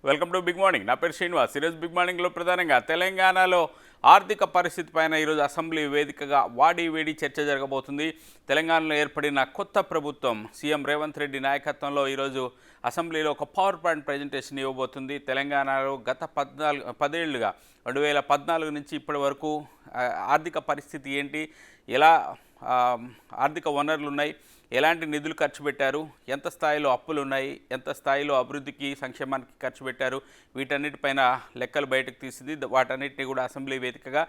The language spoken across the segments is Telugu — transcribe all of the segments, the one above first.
Welcome to big morning. నా పేరు శ్రీనివాస్. ఈరోజు బిగ్ మార్నింగ్లో ప్రధానంగా తెలంగాణలో ఆర్థిక పరిస్థితి పైన ఈరోజు అసెంబ్లీ వేదికగా వాడి వేడి చర్చ జరగబోతుంది. తెలంగాణలో ఏర్పడిన కొత్త ప్రభుత్వం సీఎం రేవంత్ రెడ్డి నాయకత్వంలో ఈరోజు అసెంబ్లీలో ఒక పవర్ పాయింట్ ప్రజెంటేషన్ ఇవ్వబోతుంది. తెలంగాణలో గత 10 ఏళ్లుగా 2014 నుంచి ఇప్పటి వరకు ఆర్థిక పరిస్థితి ఏంటి, ఎలా ఆర్థిక వనరులు ఉన్నాయి, ఎలాంటి నిధులు ఖర్చు పెట్టారు, ఎంత స్థాయిలో అప్పులు ఉన్నాయి, ఎంత స్థాయిలో అభివృద్ధికి సంక్షేమానికి ఖర్చు పెట్టారు, వీటన్నిటిపైన లెక్కలు బయటకు తీసింది. వాటన్నిటిని కూడా అసెంబ్లీ వేదికగా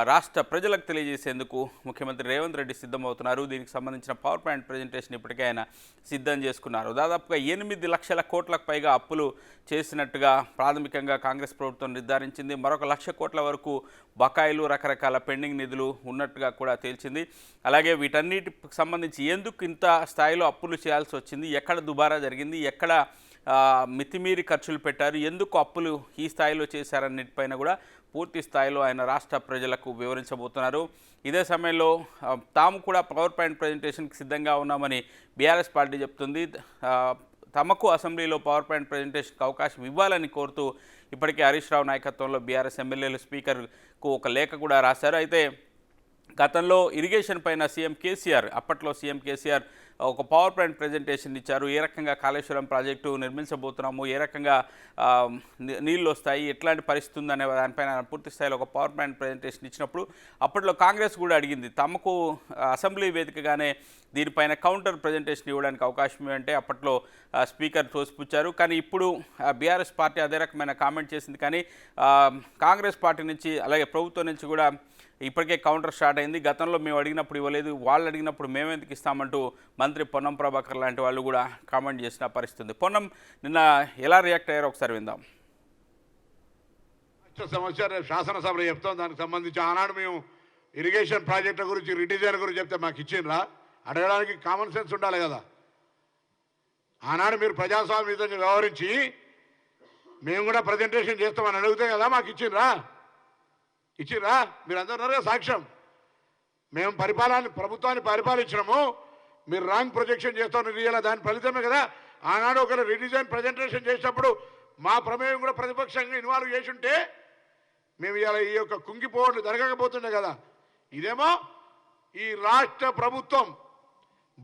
రాష్ట్ర ప్రజలకు తెలియజేసేందుకు ముఖ్యమంత్రి రేవంత్ రెడ్డి సిద్ధమవుతున్నారు. దీనికి సంబంధించిన పవర్ పాయింట్ ప్రజెంటేషన్ ఇప్పటికే ఆయన సిద్ధం చేసుకున్నారు. దాదాపుగా 8 లక్షల కోట్లకు పైగా అప్పులు చేసినట్టుగా ప్రాథమికంగా కాంగ్రెస్ ప్రభుత్వం నిర్ధారించింది. మరొక 1,00,000 కోట్ల వరకు బకాయిలు, రకరకాల పెండింగ్ నిధులు ఉన్నట్టుగా కూడా తేల్చింది. అలాగే వీటన్నిటికి సంబంధించి ఎందుకు ఇంత స్థాయిలో అప్పులు చేయాల్సి వచ్చింది, ఎక్కడ దుబారా జరిగింది, ఎక్కడ మితిమీరి ఖర్చులు పెట్టారు, ఎందుకు అప్పులు ఈ స్థాయిలో చేశారన్నిటిపైన కూడా పూర్తి స్థాయిలో ఆయన రాష్ట్ర ప్రజలకు వివరించబోతున్నారు. ఇదే సమయంలో తాము కూడా పవర్ పాయింట్ ప్రజెంటేషన్కి సిద్ధంగా ఉన్నామని బీఆర్ఎస్ పార్టీ చెప్తుంది. తమకు అసెంబ్లీలో పవర్ పాయింట్ ప్రజెంటేషన్కి అవకాశం ఇవ్వాలని కోరుతూ ఇప్పటికే హరీష్ రావు నాయకత్వంలో బీఆర్ఎస్ ఎమ్మెల్యేలు స్పీకర్కు ఒక లేఖ కూడా రాశారు. అయితే గతంలో ఇరిగేషన్ పైన అప్పట్లో సీఎం కేసీఆర్ ఒక పవర్ పాయింట్ ప్రజెంటేషన్ ఇచ్చారు. ఏ రకంగా కాళేశ్వరం ప్రాజెక్టు నిర్మించబోతున్నాము, ఏ రకంగా నీళ్ళు వస్తాయి, ఎట్లాంటి పరిస్థితి ఉందనే దానిపైన పూర్తి స్థాయిలో ఒక పవర్ పాయింట్ ప్రజెంటేషన్ ఇచ్చినప్పుడు అప్పట్లో కాంగ్రెస్ కూడా అడిగింది తమకు అసెంబ్లీ వేదికగానే దీనిపైన కౌంటర్ ప్రజెంటేషన్ ఇవ్వడానికి అవకాశం అంటే అప్పట్లో స్పీకర్ తోసిపుచ్చారు. కానీ ఇప్పుడు బీఆర్ఎస్ పార్టీ అదే రకమైన కామెంట్ చేసింది. కానీ కాంగ్రెస్ పార్టీ నుంచి అలాగే ప్రభుత్వం నుంచి కూడా ఇప్పటికే కౌంటర్ స్టార్ట్ అయింది. గతంలో మేము అడిగినప్పుడు ఇవ్వలేదు, వాళ్ళు అడిగినప్పుడు మేమెందుకు ఇస్తామంటూ మంత్రి పొన్నం ప్రభాకర్ లాంటి వాళ్ళు కూడా కామెంట్ చేసిన పరిస్థితి. పొన్నం నిన్న ఎలా రియాక్ట్ అయ్యారో ఒకసారి విందాం. సమస్య శాసనసభలో చెప్తాం. దానికి సంబంధించి ఆనాడు మేము ఇరిగేషన్ ప్రాజెక్టుల గురించి రిడిజైన్ గురించి చెప్తే మాకు ఇచ్చిండ్రా? అడగడానికి కామన్ సెన్స్ ఉండాలి కదా. ఆనాడు మీరు ప్రజాస్వామ్యంగా వ్యవహరించి మేము కూడా ప్రజెంటేషన్ చేస్తామని అడిగితే కదా మాకు ఇచ్చిండ్రా? మీరు అందరూ సాక్ష్యం. మేము ప్రభుత్వాన్ని పరిపాలించినాము, మీరు రాంగ్ ప్రొజెక్షన్ చేస్తామని రియల్ దాని ఫలితమే కదా. ఆనాడు ఒకరు రిడిజైన్ ప్రజెంటేషన్ చేసినప్పుడు మా ప్రమేయం కూడా ప్రతిపక్షంగా ఇన్వాల్వ్ చేసి ఉంటే మేము ఇలా ఈ యొక్క కుంగిపోవట్లు జరగకపోతుండే కదా. ఇదేమో ఈ రాష్ట్ర ప్రభుత్వం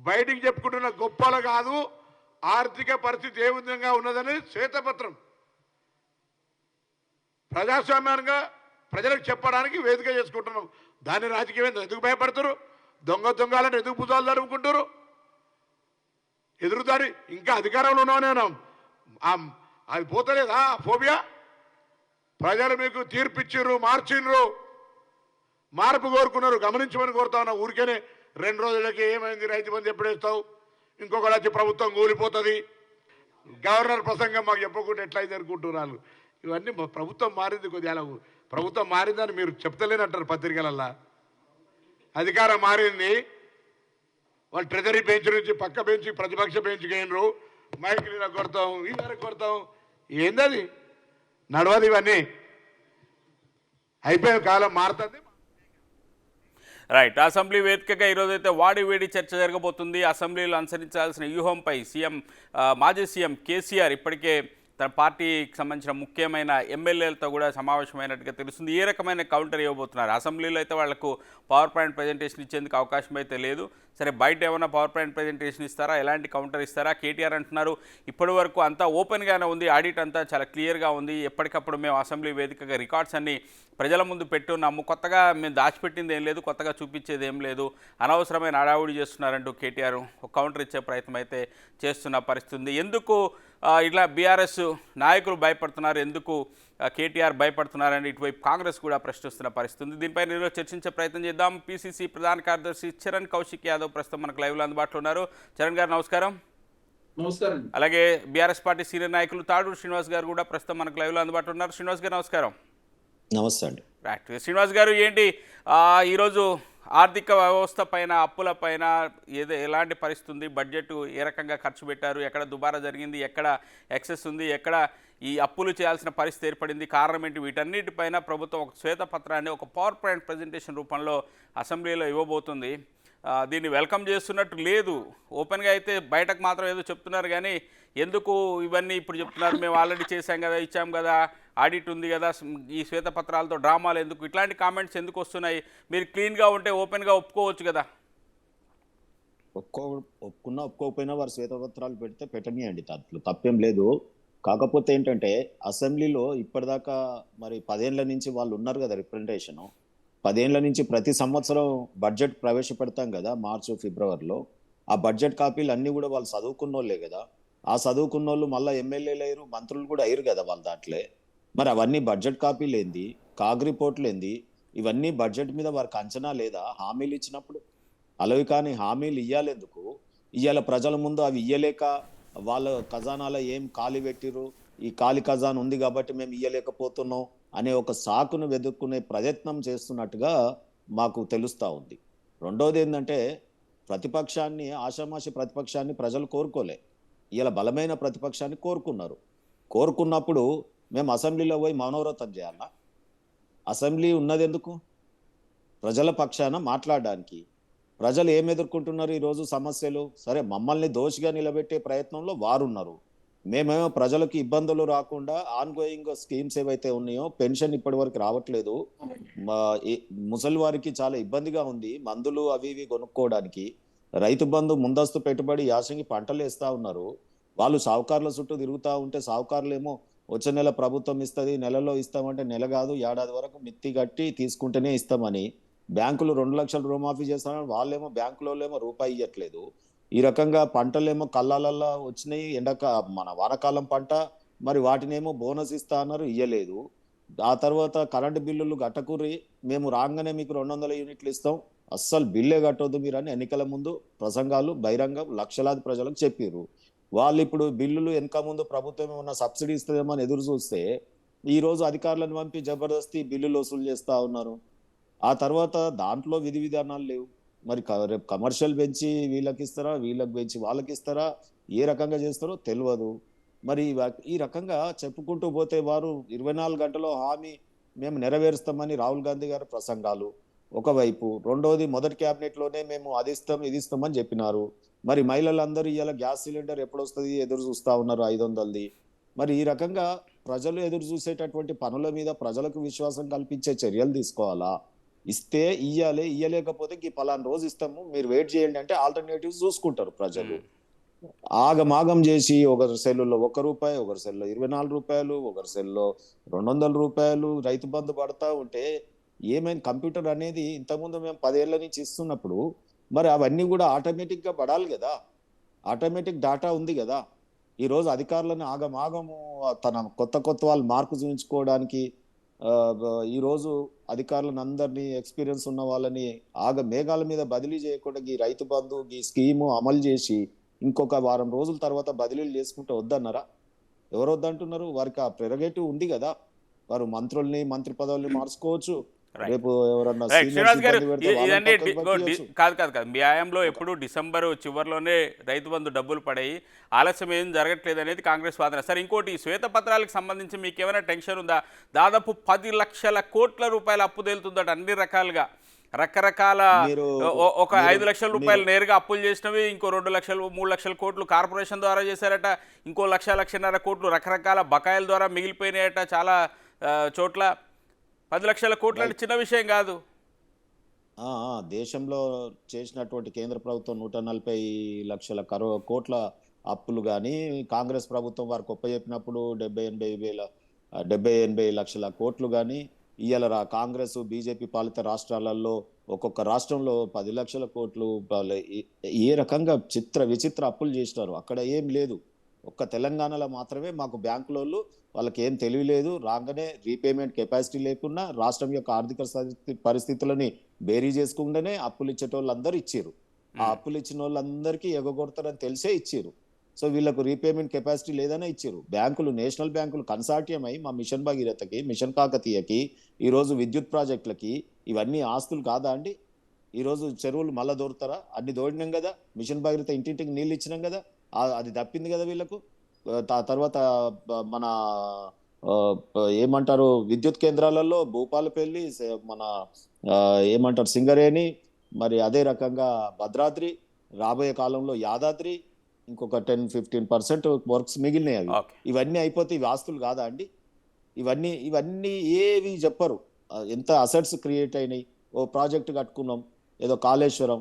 బయటికి చెప్పుకుంటున్న గొప్పలు కాదు, ఆర్థిక పరిస్థితి ఏ విధంగా ఉన్నదని శ్వేతపత్రం ప్రజాస్వామ్యంగా ప్రజలకు చెప్పడానికి వేదిక చేసుకుంటున్నాం. దాన్ని రాజకీయం ఎందుకు భయపడతారు? దొంగలంటే ఎందుకు భుజాలు జరుపుకుంటారు? ఎదురుదారి ఇంకా అధికారంలో ఉన్నాను అది పోతలేదా ఫోబియా? ప్రజలు మీకు తీర్పిచ్చిర్రు, మార్చిండ్రు, మార్పు కోరుకున్నారు, గమనించమని కోరుతా ఉన్నా. ఊరికేనే 2 రోజులకి ఏమైంది, రైతు బంధు ఎప్పుడు వేస్తావు, ఇంకొకటి వచ్చి ప్రభుత్వం కూలిపోతుంది, గవర్నర్ ప్రసంగం మాకు చెప్పకుండా ఎట్లయితే అనుకుంటున్నారు. ఇవన్నీ ప్రభుత్వం మారింది, కొద్దిగా ప్రభుత్వం మారిందని మీరు చెప్తలేనంటారు పత్రికలల్లా. అధికారం మారింది, వాళ్ళు ట్రెజరీ బెంచ్ నుంచి పక్క బెంచ్ ప్రతిపక్ష బెంచ్కి అయినరు, మైకులు ఇలా కొడతాం, ఇలా కొడతాం. ఏందది? నడవదు. ఇవన్నీ అయిపోయే కాలం మారుతుంది. రైట్. అసెంబ్లీ వేదికగా ఈరోజైతే వాడి వేడి చర్చ జరగబోతుంది. అసెంబ్లీలో అనుసరించాల్సిన వ్యూహంపై మాజీ సీఎం కేసీఆర్ ఇప్పటికే తన పార్టీకి సంబంధించిన ముఖ్యమైన ఎమ్మెల్యేలతో కూడా సమావేశమైనట్టుగా తెలుస్తుంది. ఏ రకమైన కౌంటర్ ఇవ్వబోతున్నారు? అసెంబ్లీలో అయితే వాళ్లకు పవర్ పాయింట్ ప్రజెంటేషన్ ఇచ్చేందుకు అవకాశం అయితే లేదు. సరే, బయట ఏమైనా పవర్ పాయింట్ ప్రజెంటేషన్ ఇస్తారా, ఎలాంటి కౌంటర్ ఇస్తారా? కేటీఆర్ అంటున్నారు ఇప్పటి వరకు అంతా ఓపెన్గానే ఉంది, ఆడిట్ అంతా చాలా క్లియర్గా ఉంది, ఎప్పటికప్పుడు మేము అసెంబ్లీ వేదికగా రికార్డ్స్ అన్ని ప్రజల ముందు పెట్టున్నాము, కొత్తగా మేము దాచిపెట్టింది ఏం లేదు, కొత్తగా చూపించేది ఏం లేదు, అనవసరమైన హడావుడి చేస్తున్నారంటూ కేటీఆర్ ఒక కౌంటర్ ఇచ్చే ప్రయత్నం అయితే చేస్తున్న పరిస్థితి ఉంది. ఎందుకు ఇట్లా బీఆర్ఎస్ నాయకులు భయపడుతున్నారు, ఎందుకు కేటీఆర్ భయపడుతున్నారని ఇటువైపు కాంగ్రెస్ కూడా ప్రశ్నిస్తున్న పరిస్థితి ఉంది. దీనిపై ఈరోజు చర్చించే ప్రయత్నం చేద్దాం. పిసిసి ప్రధాన కార్యదర్శి చరణ్ కౌశిక్ యాదవ్ ప్రస్తుతం మనకు లైవ్లో అందుబాటులో ఉన్నారు. చరణ్ గారు నమస్కారం. నమస్కారం. అలాగే బీఆర్ఎస్ పార్టీ సీనియర్ నాయకులు తాడూరు శ్రీనివాస్ గారు కూడా ప్రస్తుతం మనకు లైవ్లో అందుబాటులో ఉన్నారు. శ్రీనివాస్ గారు నమస్కారం. నమస్తే అండి. రైట్. శ్రీనివాస్ గారు, ఏంటి ఈరోజు ఆర్థిక వ్యవస్థ పైన, అప్పుల పైన ఎలాంటి పరిస్థితి ఉంది, బడ్జెట్ ఏ రకంగా ఖర్చు పెట్టారు, ఎక్కడ దుబారా జరిగింది, ఎక్కడ ఎక్సెస్ ఉంది, ఎక్కడ ఈ అప్పులు చేయాల్సిన పరిస్థితి ఏర్పడింది, కారణం ఏంటి, వీటన్నిటిపైన ప్రభుత్వం ఒక శ్వేతపత్రాన్ని ఒక పవర్ పాయింట్ ప్రజెంటేషన్ రూపంలో అసెంబ్లీలో ఇవ్వబోతుంది. దీన్ని వెల్కమ్ చేస్తున్నట్టు లేదు. ఓపెన్గా అయితే బయటకు మాత్రం ఏదో చెప్తున్నారు కానీ ఎందుకు ఇవన్నీ ఇప్పుడు చెప్తున్నారు, మేము ఆల్రెడీ చేశాం కదా, ఇచ్చాం కదా, ఆడిట్ ఉంది కదా, ఈ శ్వేతపత్రాలతో డ్రామాలు ఎందుకు, ఇట్లాంటి కామెంట్స్ ఎందుకు వస్తున్నాయి? మీరు క్లీన్గా ఉంటే ఓపెన్గా ఒప్పుకోవచ్చు కదా. ఒప్పుకో ఒప్పుకున్నా ఒప్పుకోకపోయినా వారు శ్వేతపత్రాలు పెడితే పెట్టనియండి, దాంట్లో తప్పేం లేదు. కాకపోతే ఏంటంటే అసెంబ్లీలో ఇప్పటిదాకా మరి 10 ఏళ్ల నుంచి వాళ్ళు ఉన్నారు కదా రిప్రజెంటేషన్. 10 ఏళ్ల నుంచి ప్రతి సంవత్సరం బడ్జెట్ ప్రవేశపెడతాం కదా మార్చి ఫిబ్రవరిలో. ఆ బడ్జెట్ కాపీలు అన్ని కూడా వాళ్ళు చదువుకున్నోళ్ళే కదా. ఆ చదువుకున్నోళ్ళు మళ్ళీ ఎమ్మెల్యేలు అయ్యారు, మంత్రులు కూడా అయ్యారు కదా వాళ్ళ దాంట్లో. మరి అవన్నీ బడ్జెట్ కాపీలు ఏంది, కాగ్ రిపోర్ట్లు ఏంది, ఇవన్నీ బడ్జెట్ మీద వారికి అంచనా లేదా? హామీలు ఇచ్చినప్పుడు అలవి కానీ హామీలు ఇయ్యాలెందుకు? ఇయ్యాల ప్రజల ముందు అవి ఇయ్యలేక వాళ్ళ ఖజానాలో ఏం ఖాళీ పెట్టిరు, ఈ ఖాళీ ఖజానా ఉంది కాబట్టి మేము ఇయ్యలేకపోతున్నాం అనే ఒక సాకును వెతుక్కునే ప్రయత్నం చేస్తున్నట్టుగా మాకు తెలుస్తూ ఉంది. రెండోది ఏంటంటే ప్రతిపక్షాన్ని, ఆషామాషి ప్రతిపక్షాన్ని ప్రజలు కోరుకోలే. ఇలా బలమైన ప్రతిపక్షాన్ని కోరుకున్నారు. కోరుకున్నప్పుడు మేము అసెంబ్లీలో పోయి మౌనవ్రతం చేయాలా? అసెంబ్లీ ఉన్నది ఎందుకు? ప్రజల పక్షాన మాట్లాడడానికి. ప్రజలు ఏం ఎదుర్కొంటున్నారు ఈరోజు సమస్యలు? సరే, మమ్మల్ని దోషిగా నిలబెట్టే ప్రయత్నంలో వారున్నారు. మేమేమో ప్రజలకు ఇబ్బందులు రాకుండా ఆన్గోయింగ్ స్కీమ్స్ ఏవైతే ఉన్నాయో, పెన్షన్ ఇప్పటి వరకు రావట్లేదు. ముసలి వారికి చాలా ఇబ్బందిగా ఉంది మందులు అవి ఇవి కొనుక్కోవడానికి. రైతు బంధు ముందస్తు పెట్టుబడి యాసంగి పంటలు వేస్తా ఉన్నారు. వాళ్ళు సావుకారుల చుట్టూ తిరుగుతూ ఉంటే సావుకారులు ఏమో వచ్చే నెల ప్రభుత్వం ఇస్తుంది, నెలలో ఇస్తామంటే నెల కాదు ఏడాది వరకు మిత్తి కట్టి తీసుకుంటేనే ఇస్తామని బ్యాంకులు 2 లక్షల రుణమాఫీ చేస్తారని వాళ్ళేమో బ్యాంకులో రూపాయి ఇవ్వట్లేదు. ఈ రకంగా పంటలేమో కళ్ళాలల్లా వచ్చినాయి. మన వానాకాలం పంట, మరి వాటినేమో బోనస్ ఇస్తా అన్నారు, ఇయ్యలేదు. ఆ తర్వాత కరెంటు బిల్లులు కట్టకూరి, మేము రాగానే మీకు 200 యూనిట్లు ఇస్తాం, అస్సలు బిల్లే కట్టొద్దు మీరు అని ఎన్నికల ముందు ప్రసంగాలు బహిరంగం లక్షలాది ప్రజలకు చెప్పారు. వాళ్ళు ఇప్పుడు బిల్లులు వెనక ముందు ప్రభుత్వం ఏమన్నా సబ్సిడీ ఇస్తుందేమో అని ఎదురు చూస్తే ఈ రోజు అధికారులను పంపి జబర్దస్తి బిల్లులు వసూలు చేస్తా ఉన్నారు. ఆ తర్వాత దాంట్లో విధి విధానాలు లేవు. మరి రేపు కమర్షియల్ పెంచి వీళ్ళకి ఇస్తారా, వీళ్ళకి పెంచి వాళ్ళకి ఇస్తారా, ఏ రకంగా చేస్తారో తెలియదు. మరి ఈ రకంగా చెప్పుకుంటూ పోతే వారు 24 గంటలో హామీ మేము నెరవేరుస్తామని రాహుల్ గాంధీ గారి ప్రసంగాలు ఒకవైపు, రెండోది మొదటి క్యాబినెట్లోనే మేము అది ఇస్తాం ఇది ఇస్తామని చెప్పినారు. మరి మహిళలందరూ ఇవాళ గ్యాస్ సిలిండర్ ఎప్పుడు వస్తుంది ఎదురు చూస్తా ఉన్నారు 500ది. మరి ఈ రకంగా ప్రజలు ఎదురు చూసేటటువంటి పనుల మీద ప్రజలకు విశ్వాసం కల్పించే చర్యలు తీసుకోవాలా? ఇస్తే ఇయ్యాలి, ఇయ్యలేకపోతే ఈ పలానా రోజు ఇస్తాము మీరు వెయిట్ చేయండి అంటే ఆల్టర్నేటివ్స్ చూసుకుంటారు ప్రజలు. ఆగమాగం చేసి ఒకరి సెల్లులో ₹1, ఒకరి సెల్లో ₹24, ఒకరి సెల్లో ₹200 రైతు బంధు పడతా ఉంటే ఏమైనా? కంప్యూటర్ అనేది ఇంతకుముందు మేము 10 ఏళ్ల నుంచి ఇస్తున్నప్పుడు మరి అవన్నీ కూడా ఆటోమేటిక్గా పడాలి కదా. ఆటోమేటిక్ డాటా ఉంది కదా. ఈరోజు అధికారులను ఆగమాగము తన కొత్త వాళ్ళు మార్కు చూపించుకోవడానికి ఈరోజు అధికారులను అందరినీ ఎక్స్పీరియన్స్ ఉన్న వాళ్ళని మేఘాల మీద బదిలీ చేయకుండా ఈ రైతు బంధు ఈ స్కీము అమలు చేసి ఇంకొక వారం రోజుల తర్వాత బదిలీలు చేసుకుంటే వద్దన్నారా? ఎవరు వద్దంటున్నారు? వారికి ఆ ప్రెరగేటివ్ ఉంది కదా. వారు మంత్రి పదవుల్ని మార్చుకోవచ్చు. రేపు ఎవరన్నా శ్రీనివాస్ గారు, ఇదండి కాదు మీ హయాంలో ఎప్పుడు డిసెంబర్ చివరిలోనే రైతు బంధు డబ్బులు పడాయి, ఆలస్యం ఏం జరగట్లేదు అనేది కాంగ్రెస్ వాదన. సరే, ఇంకోటి శ్వేతపత్రాలకు సంబంధించి మీకు ఏమైనా టెన్షన్ ఉందా? దాదాపు 10 లక్షల కోట్ల రూపాయల అప్పు తేలుతుందట అన్ని రకాలుగా. రకరకాల ఒక 5 లక్షల రూపాయలు నేరుగా అప్పులు చేసినవి, ఇంకో 2 లక్షలు 3 లక్షల కోట్లు కార్పొరేషన్ ద్వారా చేశారట, ఇంకో 1,00,00,000 కోట్లు రకరకాల బకాయిల ద్వారా మిగిలిపోయినాయట చాలా చోట్ల. 10 లక్షల కోట్లు అంటే చిన్న విషయం కాదు. దేశంలో చేసినటువంటి కేంద్ర ప్రభుత్వం 140 లక్షల కోట్ల అప్పులు కానీ కాంగ్రెస్ ప్రభుత్వం వారికి ఒప్పచెప్పినప్పుడు 70-80 లక్షల కోట్లు కానీ ఇవాళ కాంగ్రెస్ బీజేపీ పాలిత రాష్ట్రాలలో ఒక్కొక్క రాష్ట్రంలో 10 లక్షల కోట్లు ఏ రకంగా విచిత్ర అప్పులు చేసినారు. అక్కడ ఏం లేదు. ఒక్క తెలంగాణలో మాత్రమే మాకు బ్యాంకులోళ్ళు వాళ్ళకి ఏం తెలియలేదు, రాగానే రీపేమెంట్ కెపాసిటీ లేకుండా రాష్ట్రం యొక్క ఆర్థిక పరిస్థితులని బేరీ చేసుకుంటేనే అప్పులు ఇచ్చేటోళ్ళందరూ ఇచ్చారు. ఆ అప్పులు ఇచ్చిన వాళ్ళందరికీ ఎగగొడతారని తెలిసే ఇచ్చారు. సో వీళ్ళకు రీపేమెంట్ కెపాసిటీ లేదనే ఇచ్చారు. బ్యాంకులు, నేషనల్ బ్యాంకులు కన్సార్టియం అయి మా మిషన్ భగీరథకి, మిషన్ కాకతీయకి, ఈరోజు విద్యుత్ ప్రాజెక్టులకి ఇవన్నీ ఆస్తులు కాదా అండి? ఈరోజు చెరువులు మళ్ళా దోరుతారా? అన్ని దోడినాం కదా. మిషన్ భగీరథ ఇంటింటికి నీళ్ళు ఇచ్చినాం కదా, అది తప్పింది కదా వీళ్ళకు. తర్వాత మన ఏమంటారు విద్యుత్ కేంద్రాలలో భూపాలపల్లి, మన ఏమంటారు సింగరేణి, మరి అదే రకంగా భద్రాద్రి, రాబోయే కాలంలో యాదాద్రి, ఇంకొక 10-15% వర్క్స్ మిగిలినాయి. అవి ఓకే. ఇవన్నీ అయిపోతే ఇవి ఆస్తులు కాదా అండి? ఇవన్నీ ఏవి చెప్పరు. ఎంత అసెట్స్ క్రియేట్ అయినాయి. ఓ ప్రాజెక్ట్ కట్టుకున్నాం, ఏదో కాళేశ్వరం,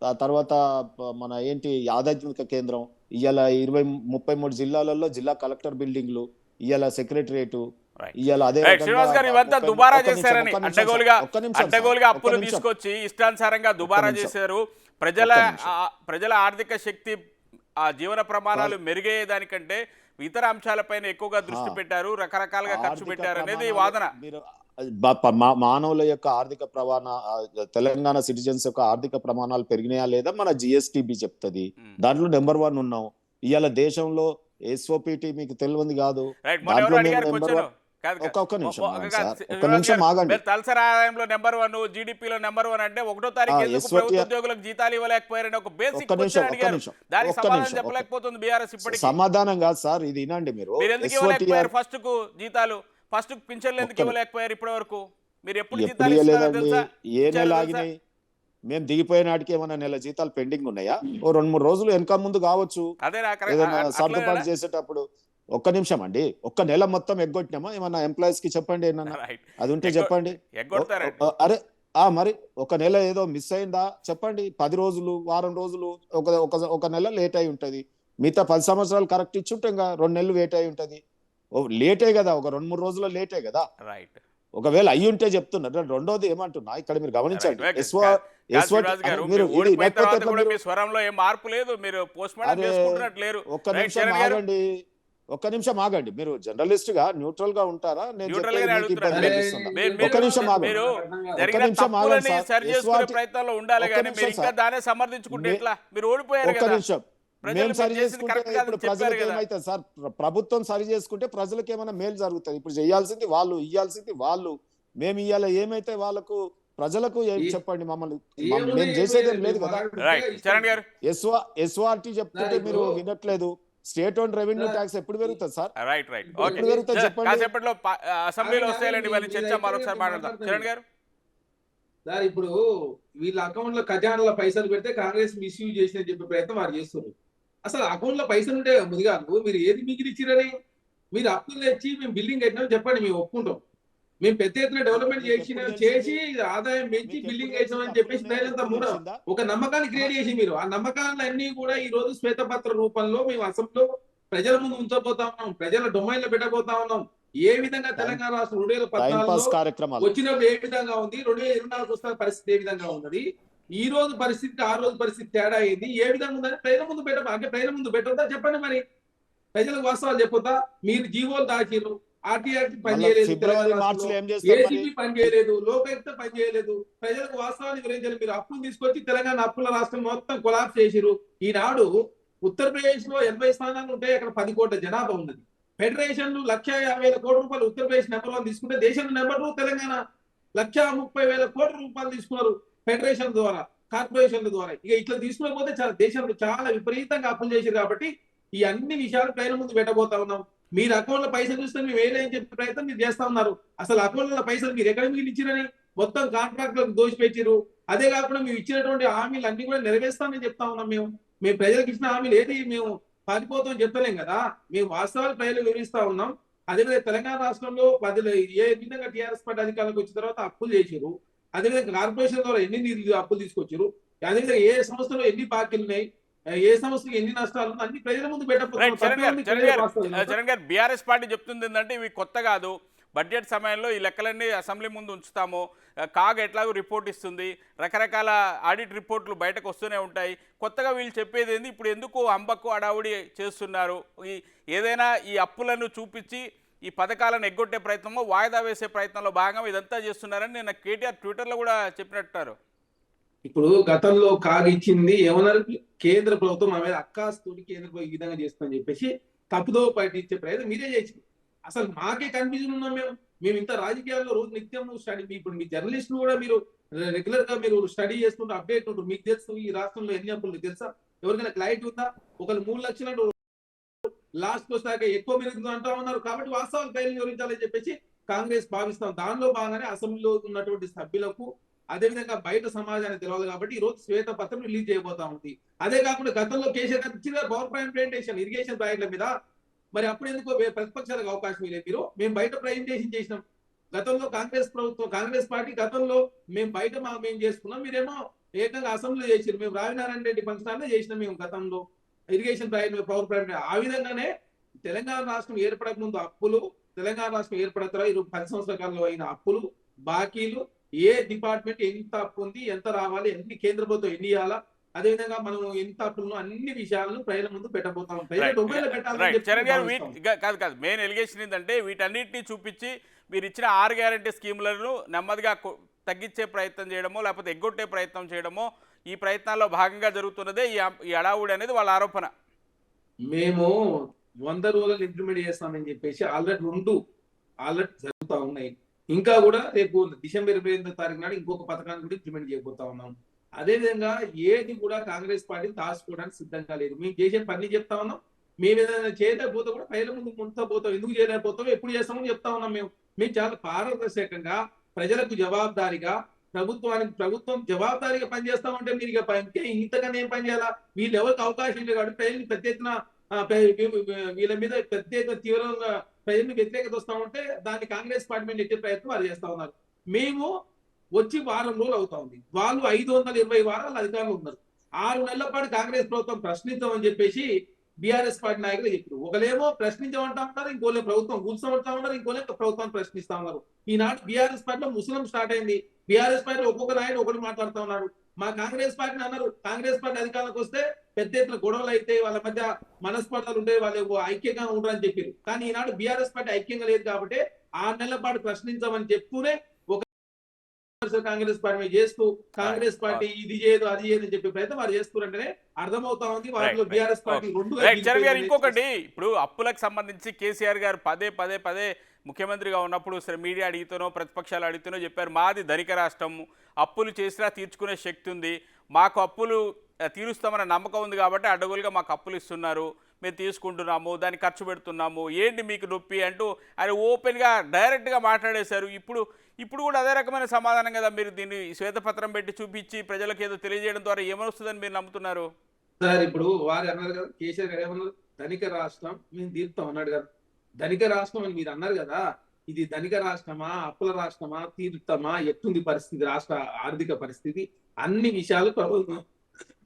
ఆ తర్వాత మన ఏంటి ఆధ్యాత్మిక కేంద్రం, ఇవాళ 33 జిల్లాలలో జిల్లా కలెక్టర్ బిల్డింగ్లు, ఇవాళ సెక్రటరియట్, ఇవాళ అదే రైట్ రకంగా శ్రీనివాస్ గారు, ఇవంతా దుబారా చేశారని అడ్డగోలుగా అప్పులు తీసుకొచ్చి ఇష్టానుసారంగా దుబారా చేశారు. ప్రజల ఆర్థిక శక్తి, ఆ జీవన ప్రమాణాలు మెరుగయ్యేదానికంటే ఇతర అంశాలపైన ఎక్కువగా దృష్టి పెట్టారు, రకరకాలుగా ఖర్చు పెట్టారు అనేది వాదన. మానవుల యొక్క ఆర్థిక తెలంగాణ సిటిజన్స్ యొక్క ఆర్థిక ప్రమాణాలు పెరిగినాయా లేదా మన జిఎస్టిబి చెప్తుంది. దాంట్లో నెంబర్ 1 ఉన్నాం. ఇవాళ దేశంలో SOPT మీకు తెలియదు కాదు. దాంట్లో ఒక్క నిమిషం ఆగండి. తలసరి ఆదాయంలో నెంబర్ 1, జీడిపిలో నెంబర్ 1 అంటే 1వ తారీఖు ఎందుకు ప్రభుత్వ ఉద్యోగులకు జీతాలు ఇవ్వలేకపోయారని ఒక బేసిక్ క్వశ్చన్ అడిగారు. దానికి సమాధానం చెప్పలేకపోతుంది బీఆర్ఎస్ ఇప్పటికీ. సమాధానం కాదు సార్, ఇది వినండి. మీరు ఎందుకు ఇవ్వలేకపోయారు ఫస్ట్ కు జీతాలు, ఫస్ట్ పింఛన్లు ఎందుకు ఇవ్వలేకపోయారు ఇప్పటి వరకు? మీరు ఎప్పుడు జీతాలు ఇస్తున్నారో తెలుసా? ఏ నెల ఆగినాయి? మేము దిగిపోయే నాటికి ఏమైనా నెల జీతాలు పెండింగ్ ఉన్నాయా? ఓ 2-3 రోజులు వెనక ముందు కావచ్చు, ఏదైనా సర్దుబాటు చేసేటప్పుడు. ఒక్క నిమిషం అండి, ఒక్క నెల మొత్తం ఎగ్గొట్టినామా ఏమన్నా ఎంప్లాయీస్ కి? చెప్పండి ఏమన్నా అది ఉంటే చెప్పండి. అరే మరి ఒక నెల ఏదో మిస్ అయిందా చెప్పండి. 10 రోజులు, వారం రోజులు, ఒక నెల లేట్ అయి ఉంటది. మిగతా 10 సంవత్సరాలు కరెక్ట్ ఇచ్చుంటే ఇంకా 2 నెలలు లేట్ అయి ఉంటది. లేటే కదా, ఒక 2-3 రోజుల లేటే కదా. ఒకవేళ అయ్యి ఉంటే చెప్తున్నారు. రెండోది ఏమంటున్నా ఇక్కడ మీరు గమనించండి, ఒక్క నిమిషం ఆగండి. మీరు జర్నలిస్ట్ గా న్యూట్రల్ గా ఉంటారా? నేను ఒక్క నిమిషం మేము సరి చేసుకుంటే ఇప్పుడు ప్రజలకు ఏమైతుంది సార్? ప్రభుత్వం సరి చేసుకుంటే ప్రజలకు ఏమైనా మేలు జరుగుతుంది. ఇప్పుడు చేయాల్సింది వాళ్ళు, ఇయ్యాల్సింది వాళ్ళు. మేము ఇయ్యాల ఏమైతే వాళ్ళకు ప్రజలకు చెప్పండి. మమ్మల్ని మేము చేసేది ఏం లేదు కదా. SORT చెప్తుంటే మీరు వినట్లేదు. స్టేట్ ఓన్ రెవెన్యూ ట్యాక్స్ ఎప్పుడు పెరుగుతుంది సార్? ఎప్పుడు పెరుగుతుంది చెప్పండి. సార్ ఇప్పుడు వీళ్ళ అకౌంట్ లో ఖజానాలో పైసలు పెడితే కాంగ్రెస్ మిస్యూజ్ చేసిన చెప్పే ప్రయత్నం వారు చేస్తున్నారు. అసలు అకౌంట్ లో పైసలు ఉంటే ముందుగా మీరు ఏది మిగిలిచ్చిరని? మీరు అప్పులు తెచ్చి మేము బిల్డింగ్ కట్టినా చెప్పండి, మేము ఒప్పుకుంటాం. మేము పెద్ద ఎత్తున డెవలప్మెంట్ చేసి ఆదాయం పెంచి బిల్డింగ్ వేసామని చెప్పేసి ప్రజలంతా ఒక నమ్మకాన్ని క్రియేట్ చేసి మీరు ఆ నమ్మకాలన్నీ కూడా ఈ రోజు శ్వేతపత్ర రూపంలో మేము అసెంబ్లీలో ప్రజల ముందు ఉంచబోతా ఉన్నాం, ప్రజల డొమైన్ లో పెట్టబోతా ఉన్నాం. ఏ విధంగా తెలంగాణ రాష్ట్రం 2014 వచ్చినప్పుడు ఏ విధంగా ఉంది, 2024 వస్తున్న పరిస్థితి ఏ విధంగా ఉన్నది, ఈ రోజు పరిస్థితి ఆ రోజు పరిస్థితి తేడా అయింది ఏ విధంగా ఉందని ప్రజల ముందు అంటే ప్రజల ముందు పెట్టొద్దా చెప్పండి. మరి ప్రజలకు వాస్తవాలు చెప్పొద్దా? మీరు జీవోలు దాచిరు, ఆర్టీఆర్ పని చేయలేదు, ఏసీపీ పని చేయలేదు, లోకాయుక్త పని చేయలేదు, ప్రజలకు వాస్తవాన్ని వివరించాలి. మీరు అప్పులు తీసుకొచ్చి తెలంగాణ అప్పుల రాష్ట్రం మొత్తం కొలాప్స్ చేసిరు. ఈనాడు ఉత్తరప్రదేశ్ లో 80 స్థానాలు ఉంటాయి, అక్కడ 10 కోట్ల జనాభా ఉన్నది. ఫెడరేషన్ 1,50,000 కోట్ల రూపాయలు ఉత్తరప్రదేశ్ నెంబర్ 1 తీసుకుంటే దేశంలో నెంబర్ 2 తెలంగాణ 1,30,000 కోట్ల రూపాయలు తీసుకున్నారు ఫెడరేషన్ ద్వారా, కార్పొరేషన్ల ద్వారా. ఇక ఇట్లా తీసుకునే చాలా దేశంలో చాలా విపరీతంగా అప్పులు చేశారు. కాబట్టి ఈ అన్ని విషయాలు ప్రజల ముందు పెట్టబోతా ఉన్నాం. మీరు అకౌంట్ లో పైసలు చూస్తే మేము వేయలేని చెప్పే ప్రయత్నం మీరు చేస్తా ఉన్నారు. అసలు అకౌంట్ లో పైసలు మీరు ఎక్కడ మిగిలిచ్చిరని మొత్తం కాంట్రాక్టులకు దోషిపెట్టిరు. అదే కాకుండా మేము ఇచ్చినటువంటి హామీలు అన్ని కూడా నెరవేర్స్తామని చెప్తా ఉన్నాం. మేము ప్రజలకు ఇచ్చిన హామీలు ఏది మేము పారిపోతాం చెప్తలేం కదా. మేము వాస్తవాలు ప్రజలు వివరిస్తా ఉన్నాం. అదేవిధంగా తెలంగాణ రాష్ట్రంలో ఏ విధంగా టీఆర్ఎస్ పార్టీ అధికారులకు వచ్చిన తర్వాత అప్పులు చేశారు, అదేవిధంగా కార్పొరేషన్ ద్వారా ఎన్ని అప్పులు తీసుకొచ్చారు, అదేవిధంగా ఏ సంస్థలో ఎన్ని బాకీలు ఉన్నాయి, ఏ సంస్థకి ఎన్ని నష్టాలు అన్ని ప్రజల ముందు పెట్టబోతున్నారు. బీఆర్ఎస్ పార్టీ చెప్తుంది ఏంటంటే ఇవి కొత్త కాదు, బడ్జెట్ సమయంలో ఈ లెక్కలన్నీ అసెంబ్లీ ముందు ఉంచుతాము, కాగ్ ఎట్లాగో రిపోర్ట్ ఇస్తుంది, రకరకాల ఆడిట్ రిపోర్ట్లు బయటకు వస్తూనే ఉంటాయి. కొత్తగా వీళ్ళు చెప్పేది ఏంది, ఇప్పుడు ఎందుకు అంబక్కు అడావుడి చేస్తున్నారు, ఏదైనా ఈ అప్పులను చూపించి ఈ పథకాలను ఎగ్గొట్టే ప్రయత్నమో వాయిదా వేసే ప్రయత్నంలో భాగంగా ఇదంతా చేస్తున్నారని నేను కేటీఆర్ ట్విట్టర్లో కూడా చెప్పినట్టున్నారు. ఇప్పుడు గతంలో కాగ్ ఇచ్చింది ఏమన్నారు, కేంద్ర ప్రభుత్వం మా మీద అక్కాస్తోటి కేంద్ర ప్రభుత్వం ఈ విధంగా చేస్తుందని చెప్పేసి తప్పుదో పట్టించే ప్రయత్నం మీరే చేసింది. అసలు మాకే కన్ఫ్యూజన్ ఉన్నాం. మేము ఇంత రాజకీయాల్లో రోజు నిత్యం స్టడీ, ఇప్పుడు మీ జర్నలిస్టులు కూడా మీరు రెగ్యులర్ గా మీరు స్టడీ చేస్తుంటే అప్డేట్ ఉంటుంది. మీకు తెలుసు ఈ రాష్ట్రంలో ఎన్ని అప్పులు తెలుసా? ఎవరికైనా క్లారిటీ ఉందా? ఒకరు 3 లక్షలు లాస్ట్ వస్తాక ఎక్కువ పెరుగుతుంది అంటా ఉన్నారు. కాబట్టి వాస్తవాలు ప్రజలు వివరించాలని చెప్పేసి కాంగ్రెస్ భావిస్తాం. దానిలో భాగంగానే అసెంబ్లీలో ఉన్నటువంటి సభ్యులకు అదేవిధంగా బయట సమాజానికి తెలియదు కాబట్టి ఈ రోజు శ్వేతపత్రం రిలీజ్ చేయబోతా ఉంది. అదే కాకుండా గతంలో కేసీఆర్ గారు ఇచ్చిన పవర్ పాయింట్ ప్రెజెంటేషన్ ఇరిగేషన్ ప్రాజెక్టుల మీద మరి అప్పుడు ఎందుకో ప్రతిపక్షాలకు అవకాశం ఇవ్వలేదు మీరు? మేము బయట ప్రెజెంటేషన్ చేసినాం. గతంలో కాంగ్రెస్ పార్టీ గతంలో మేము బయట మేము చేసుకున్నాం, మీరేమో ఏకంగా అసెంబ్లీ చేసారు. మేము రావినారాయణ రెడ్డి ఫంక్షన్ చేసినాం మేము గతంలో ఇరిగేషన్ ప్రాజెక్ట్ పవర్ పాయింట్. ఆ విధంగానే తెలంగాణ రాష్ట్రం ఏర్పడక ముందు అప్పులు, తెలంగాణ రాష్ట్రం ఏర్పడిన తర్వాత 10 సంవత్సరాల కాలంలో అయిన అప్పులు, బాకీలు, ఏ డిపార్ట్మెంట్ ఎంత అప్పు ఉంది, ఎంత రావాలి, ఎన్ని కేంద్ర ప్రభుత్వం ఎన్ని ఇవ్వాలా, అదేవిధంగా మనం ఎంత అప్పులను అన్ని విషయాలను ప్రజల ముందు పెట్టబోతాం. చరణ్ గారు కాదు మెయిన్ ఎలిగేషన్ ఏంటంటే వీటన్నిటిని చూపించి మీరు ఇచ్చిన 6 గ్యారంటీ స్కీములను నెమ్మదిగా తగ్గించే ప్రయత్నం చేయడమో లేకపోతే ఎగ్గొట్టే ప్రయత్నం చేయడమో ఈ ప్రయత్నాల్లో భాగంగా జరుగుతున్నదే ఈ అడావుడి అనేది వాళ్ళ ఆరోపణ. మేము 100 రోజులు ఇంప్లిమెంట్ చేస్తామని చెప్పేసి ఆల్రెడీ జరుగుతూ ఉన్నాయి. ఇంకా కూడా రేపు డిసెంబర్ 28వ తారీఖు నాడు ఇంకొక పథకాన్ని కూడా ఇంప్లిమెంట్ చేయబోతా ఉన్నాం. అదేవిధంగా ఏది కూడా కాంగ్రెస్ పార్టీ దాచుకోవడానికి సిద్ధంగా లేదు. మేము చేసే పని చెప్తా ఉన్నాం. మేము ఏదైనా చేయలేకపోతే కూడా ప్రజల ముందు ముందుతో పోతాం. ఎందుకు చేయలేకపోతాం, ఎప్పుడు చేస్తామని చెప్తా ఉన్నాం. మేము చాలా పారదర్శకంగా ప్రజలకు జవాబుదారీగా ప్రభుత్వం జవాబుదారీగా పనిచేస్తామంటే మీరు ఇక ఇంతకన్నా ఏం పని చేయాలా? వీళ్ళు ఎవరికి అవకాశం లేదు కాబట్టి ప్రజల్ని పెద్ద ఎత్తున వీళ్ళ మీద పెద్ద ఎత్తున తీవ్రంగా ప్రజల్ని వ్యతిరేకత వస్తా ఉంటే దాన్ని కాంగ్రెస్ పార్టీ మీద నెట్టే ప్రయత్నం వారు చేస్తా ఉన్నారు. మేము వచ్చి వారం రోజులు అవుతా ఉంది. వాళ్ళు 520 వారాలు అధికారంలో ఉన్నారు. 6 నెలల పాటు కాంగ్రెస్ ప్రభుత్వం ప్రశ్నించామని చెప్పేసి బీఆర్ఎస్ పార్టీ నాయకులు చెప్పారు. ఒకలేమో ప్రశ్నించమంటా ఉన్నారు, ఇంకోలే ప్రభుత్వం కూర్చోమంటా ఉన్నారు, ఇంకోలే ప్రభుత్వాన్ని ప్రశ్నిస్తా ఉన్నారు. ఈనాడు బీఆర్ఎస్ పార్టీలో ముస్లిం స్టార్ట్ అయింది. బీఆర్ఎస్ పార్టీలో ఒక్కొక్క నాయకుడు ఒకటి మాట్లాడుతూ ఉన్నాడు. మా కాంగ్రెస్ పార్టీని అన్నారు, కాంగ్రెస్ పార్టీ అధికారంలోకి వస్తే పెద్ద ఎత్తున గొడవలు అయితే వాళ్ళ మధ్య మనస్పర్ధలు ఉంటే వాళ్ళు ఐక్యంగా ఉండరని చెప్పారు. కానీ ఈనాడు బీఆర్ఎస్ పార్టీ ఐక్యంగా లేదు కాబట్టి 6 నెలల పాటు ప్రశ్నించామని చెప్తూనే కాంగ్రెస్ పార్టీ చేస్తూ కాంగ్రెస్ పార్టీ ఇది చేయదు అది చేయదు అని చెప్పే ప్రయత్నం వారు చేస్తున్నారంటేనే అర్థమవుతా ఉంది వారిలో బీఆర్ఎస్ పార్టీ ఇంకొకటి ఇప్పుడు అప్పులకు సంబంధించి కేసీఆర్ గారు పదే ముఖ్యమంత్రిగా ఉన్నప్పుడు మీడియా అడిగితేనో ప్రతిపక్షాలు అడిగితేనో చెప్పారు, మాది ధనిక రాష్ట్రం, అప్పులు చేసినా తీర్చుకునే శక్తి ఉంది, మాకు అప్పులు తీరుస్తామన్న నమ్మకం ఉంది కాబట్టి అడ్డగోలుగా మాకు అప్పులు ఇస్తున్నారు, మేము తీసుకుంటున్నాము, దాన్ని ఖర్చు పెడుతున్నాము, ఏంటి మీకు నొప్పి అంటూ ఆయన ఓపెన్గా డైరెక్ట్గా మాట్లాడేశారు. ఇప్పుడు కూడా అదే రకమైన సమాధానం కదా, మీరు దీన్ని శ్వేతపత్రం పెట్టి చూపించి ప్రజలకు ఏదో తెలియజేయడం ద్వారా ఏమొస్తుందని మీరు నమ్ముతున్నారు? సార్ ఇప్పుడు వారు అన్నారు కదా, కేసీఆర్ గారు ఏమన్నారు, ధనిక రాష్ట్రం మేము తీరుతాం అన్నాడు కదా. ధనిక రాష్ట్రం అని మీరు అన్నారు కదా, ఇది ధనిక రాష్ట్రమా, అప్పుల రాష్ట్రమా, తీరుతామా, ఎట్టుంది పరిస్థితి, రాష్ట్ర ఆర్థిక పరిస్థితి, అన్ని విషయాలు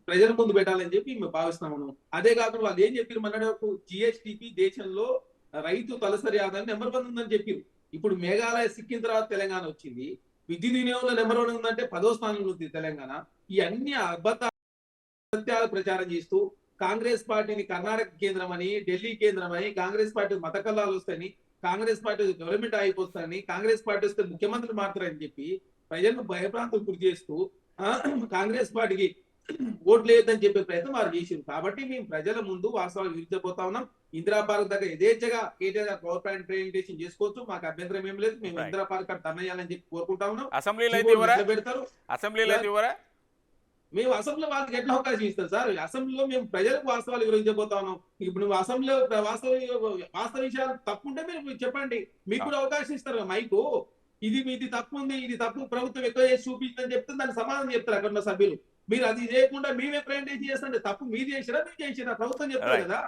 ప్రజల ముందు పెట్టాలని చెప్పి మేము భావిస్తాము. అదే కాకుండా వాళ్ళు ఏం చెప్పారు, మన జిఎస్టిపి దేశంలో రైతు తలసరి ఆదాయం నెంబర్ 1 ఉందని చెప్పారు. ఇప్పుడు మేఘాలయ సిక్కిన తర్వాత తెలంగాణ వచ్చింది. విద్యుత్ వినియోగంలో నెంబర్ 1 ఉందంటే 10వ స్థానంలో ఉంది తెలంగాణ. ఈ అన్ని అబద్ధాలు ప్రచారం చేస్తూ కాంగ్రెస్ పార్టీని కర్ణాటక కేంద్రం అని, ఢిల్లీ కేంద్రం అని, కాంగ్రెస్ పార్టీ మత కల్లాలు వస్తాయని, కాంగ్రెస్ పార్టీ గవర్నమెంట్ అయిపోతాయని, కాంగ్రెస్ పార్టీ వస్తే ముఖ్యమంత్రి మారుతారని చెప్పి ప్రజలను భయప్రాంతం గురి చేస్తూ కాంగ్రెస్ పార్టీకి ఓట్లు లేదని చెప్పే ప్రయత్నం వారు చేసింది. కాబట్టి మేము ప్రజల ముందు వాస్తవాలు విడిచిపోతా ఉన్నాం. ఇందిరా పార్క్ దగ్గర యథేచ్ఛగా కేటీఆర్ పవర్ పాయింట్ ప్రెజెంటేషన్ చేసుకోవచ్చు, మాకు అభ్యంతరం ఏం లేదు. మేము ఇందిరా పార్క్ ధర్మయ్యాలని చెప్పి కోరుకుంటా ఉన్నాం. అసెంబ్లీలో మేము అసెంబ్లీలో వాళ్ళకి ఎట్లా అవకాశం ఇస్తాం సార్? అసెంబ్లీలో మేము ప్రజలకు వాస్తవాలు వివరించబోతా ఉన్నాం. ఇప్పుడు నువ్వు అసెంబ్లీలో వాస్తవ విషయాలు తప్పుంటే మీరు చెప్పండి, మీకు కూడా అవకాశం ఇస్తారు. మైకు ఇది తప్పు ఉంది, ఇది తప్పు, ప్రభుత్వం ఎక్కువ చేసి చూపించిందని చెప్తే దానికి సమాధానం చెప్తారు అక్కడ ఉన్న సభ్యులు. మీరు అది చేయకుండా మేమే ప్రెజెంటేషన్ చేస్తాండి, తప్పు మీరు చేసినా మీరు చేసినా ప్రభుత్వం చెప్తారు కదా.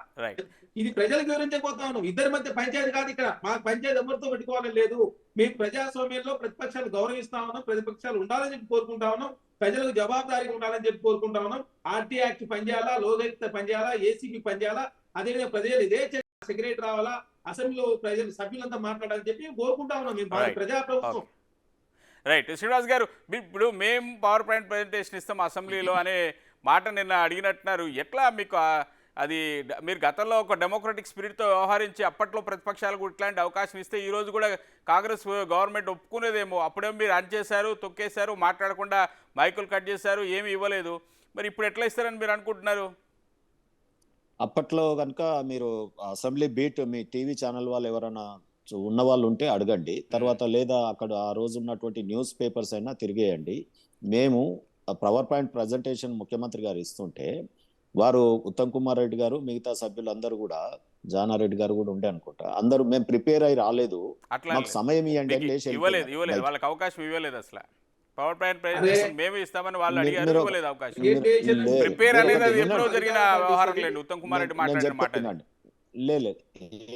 ఇది ప్రజలకు వివరించకపోతా ఉన్నాం. ఇద్దరి మధ్య పంచాయతీ కాదు ఇక్కడ. మాకు పంచాయతీ ఎవరితో పెట్టుకోవాలని లేదు. మేము ప్రజాస్వామ్యంలో ప్రతిపక్షాలు గౌరవిస్తా ఉన్నాం, ప్రతిపక్షాలు ఉండాలని చెప్పి కోరుకుంటా ఉన్నాం, ప్రజలకు జవాబుదారీగా ఉండాలని చెప్పి కోరుకుంటా ఉన్నాం. ఆర్టీ యాక్ట్ పనిచేయాలా, లోకాయుక్త పనిచేయాలా, ఏసీబీ పనిచేయాలా, అదేవిధంగా ప్రజలు ఇదే సెక్రటరీ రావాలా, అసెంబ్లీలో ప్రజలు సభ్యులంతా మాట్లాడాలని చెప్పి కోరుకుంటా ఉన్నాం. మేము ప్రజాప్రభుత్వం. రైట్ శ్రీనివాస్ గారు, ఇప్పుడు మేము పవర్ పాయింట్ ప్రజెంటేషన్ ఇస్తాం అసెంబ్లీలో అనే మాట నిన్న అడిగినట్టున్నారు. ఎట్లా మీకు అది మీరు గతంలో ఒక డెమోక్రటిక్ స్పిరిట్తో వ్యవహరించి అప్పట్లో ప్రతిపక్షాలకు ఇట్లాంటి అవకాశం ఇస్తే ఈరోజు కూడా కాంగ్రెస్ గవర్నమెంట్ ఒప్పుకునేదేమో. అప్పుడేమో మీరు చేశారు, తొక్కేశారు, మాట్లాడకుండా మైకులు కట్ చేశారు, ఏమీ ఇవ్వలేదు. మరి ఇప్పుడు ఎట్లా ఇస్తారని మీరు అనుకుంటున్నారు? అప్పట్లో కనుక మీరు assembly beat me TV channel వాళ్ళు ఎవరైనా ఉన్న వాళ్ళు ఉంటే అడగండి. తర్వాత లేదా అక్కడ ఆ రోజు ఉన్నటువంటి న్యూస్ పేపర్స్ అయినా తిరిగేయండి. మేము పవర్ పాయింట్ ప్రజెంటేషన్ ముఖ్యమంత్రి గారు ఇస్తుంటే వారు ఉత్తమ్ కుమార్ రెడ్డి గారు, మిగతా సభ్యులందరూ కూడా, జానారెడ్డి గారు కూడా ఉండే అనుకుంటా, అందరూ మేము ప్రిపేర్ అయి రాలేదు, మాకు సమయం ఇవ్వండి అని ఇవ్వలేదు, వాళ్ళకి అవకాశం ఇవ్వలేదు అసలు. పవర్ ప్లాంట్ అరే, ప్రెజెంటేషన్ మేమే ఇస్తామని వాళ్ళు అడిగారు, మీరు ఇవ్వలేదు అవకాశం. ఏం చేశారు? లేదు. ప్రిపేర్ అనేది అది వినండి. ఎప్పుడో జరిగిన వ్యవహారం లేండి. ఉత్తమ్ కుమార్ రెడ్డి నేను మాట్లాడిన మాట అది. చెప్తున్నాను. లేదు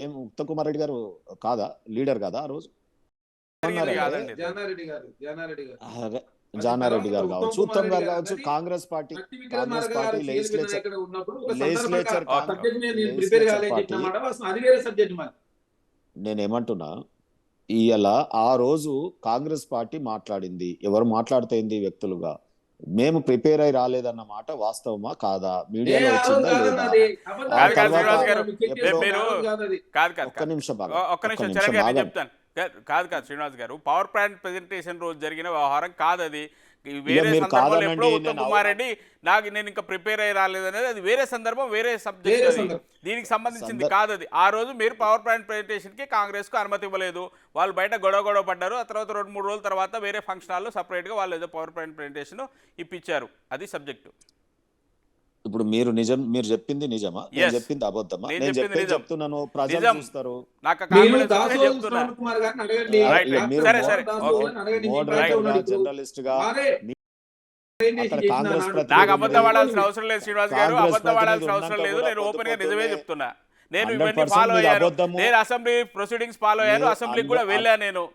ఏం ఉత్తమ్ కుమార్ రెడ్డి గారు కాదా లీడర్ కాదా ఆ రోజు? జరిగింది అన్నారా? కాదండి. జానారెడ్డి గారు అదే, జానారెడ్డి గారు కావచ్చు, ఉత్తమ్ గారు కావచ్చు, కాంగ్రెస్ పార్టీ భక్తి విక్రమార్క గారు పార్టీ CLB లెజిస్లేచర్ నాయకుడు ఉన్నప్పుడు ఒక లెజిస్లేచర్ సందర్భంగా సబ్జెక్ట్ నేను ప్రిపేర్ కాలేదు పార్టీ చెప్పిన మాట అసలు అది వేరే సబ్జెక్ట్ మరి. నేనేమంటున్నా, ఇలా ఆ రోజు కాంగ్రెస్ పార్టీ మాట్లాడింది, ఎవరు మాట్లాడితేంది వ్యక్తులుగా, మేము ప్రిపేర్ అయి రాలేదన్న మాట వాస్తవమా కాదా? మీడియాలో వచ్చిందా లేదా? ఆ కాదు తర్వాత శ్రీనివాస్ గారు, ఎప్పుడో- మీరు కాదు కాదు ఒక్క నిమిషం బాగా, ఒక్క ఒక్క నిమిషం నిమిషం చరణ్ గారు, నేను ఆగండి. చెప్తాను. కాదు శ్రీనివాస్ గారు, పవర్ ప్లాంట్ ప్రెజెంటేషన్ రోజు జరిగిన వ్యవహారం కాదు అది. ఇక వేరే మీరు సందర్భంలో కాదనండి, ఎప్పుడో ఉత్తమ్ నేను కుమార్ రెడ్డి నేను ఇంకా ప్రిపేర్ అయ్యి రాలేదనేది అది వేరే సందర్భం, వేరే సబ్జెక్ట్. వేరే అది సందర్భం. దీనికి సంబంధించింది కాదు అది. ఆ రోజు మీరు పవర్ ప్లాంట్ ప్రెజెంటేషన్ కి కాంగ్రెస్ కు అనుమతి ఇవ్వలేదు, వాళ్ళు బయట గొడవ పడ్డారు. ఆ తర్వాత 2-3 రోజుల తర్వాత వేరే ఫంక్షన్ హాల్లో సపరేట్ గా వాళ్ళు ఏదో పవర్ ప్లాంట్ ప్రెజెంటేషన్ ఇప్పించారు. అది సబ్జెక్టు. ఇప్పుడు మీరు చెప్పింది నిజమా? Yes. నేను చెప్పింది అబద్ధమా? నేను నేను చెప్పింది చెప్పేది నిజం. చెప్తున్నాను, ప్రజలు నిజం. చూస్తారు. నాకు మీరు confidence ఉంటే దాసోజు చెప్తున్నా. శ్రవణ్ కుమార్ గారిని అడగండి. Right, right. మీరు సరే, సరే. దాసోజు గారిని అడగండి. మీ మోడరేటర్ పార్టీ గా, ఉన్నాడు ఇప్పుడు. జర్నలిస్ట్ గా వారే అక్కడ చేసిన కాంగ్రెస్ నాడు. ప్రతినిధి నాకు అబద్ధం ఉంది. ఆడాల్సిన అవసరం లేదు శ్రీనివాస్ గారు, కాంగ్రెస్ అబద్ధం ఆడాల్సిన ప్రతినిధి అవసరం లేదు. ఉన్నాక నేను కూడా ఓపెన్ గా నిజమే పొద్దున్నే చెప్తున్నా. నేను 100% ఇవన్నీ ఫాలో మీరు అయ్యాను. అబద్ధము. నేను అసెంబ్లీ ప్రొసీడింగ్స్ ఫాలో అయ్యాను, మీరు అసెంబ్లీకి కూడా వెళ్ళాను నేను.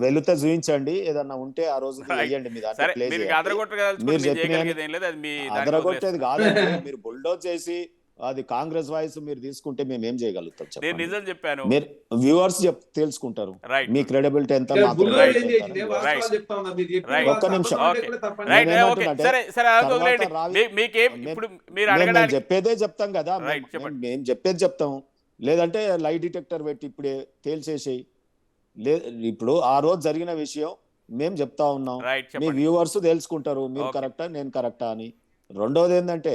వెళితే చూపించండి, ఏదన్నా ఉంటే ఆ రోజు Right. వేయండి, మీ దాంట్లో సరే, play మీరు చేయండి. అదరగొట్టగలుచుకుంటే మీరు మీరు చెప్పిన చేయగలిగేది ఏం లేదు, అది మీ దానికి అదరగొట్టేది వదిలేస్తా. కాదండి. మీరు బుల్డోజ్ చేసి అది కాంగ్రెస్ వాయిస్ మీరు తీసుకుంటే మేము ఏం చేయగలుగుతాం నేను చెప్పండి? నిజం చెప్పాను. మీరు వ్యూవర్స్ తెలుసుకుంటారు రైట్ మీ క్రెడిబిలిటీ ఎంత, ఇక్కడ మా బుల్లోడు credibility ఏం ఎంత చేసింది? అని. వాస్తవాలు చెప్తా ఉన్నా. మీరు చెప్పిన Right. ఒక్క నిమిషం. వాస్తవాలు Okay. కూడా తప్పండి. రైట్, నేనేమంటున్నా ఓకే, అంటే సరే సరే, అది తర్వాత వదిలేయండి. మీకేం మేము- ఇప్పుడు మీరు మేము అడగడానికి చెప్పేదే చెప్తాం కదా, Right, చెప్పండి. మేము చెప్పేది చెప్తాం. లేదంటే లైట్ డిటెక్టర్ పెట్టి ఇప్పుడే తేల్చేసేయి. ఇప్పుడు ఆ రోజు జరిగిన విషయం మేము చెప్తా ఉన్నాం, రైట్, మీ చెప్పండి. వ్యూవర్స్ తెలుసుకుంటారు మీరు Okay. కరెక్టా నేను కరెక్టా అని. రెండోది ఏంటంటే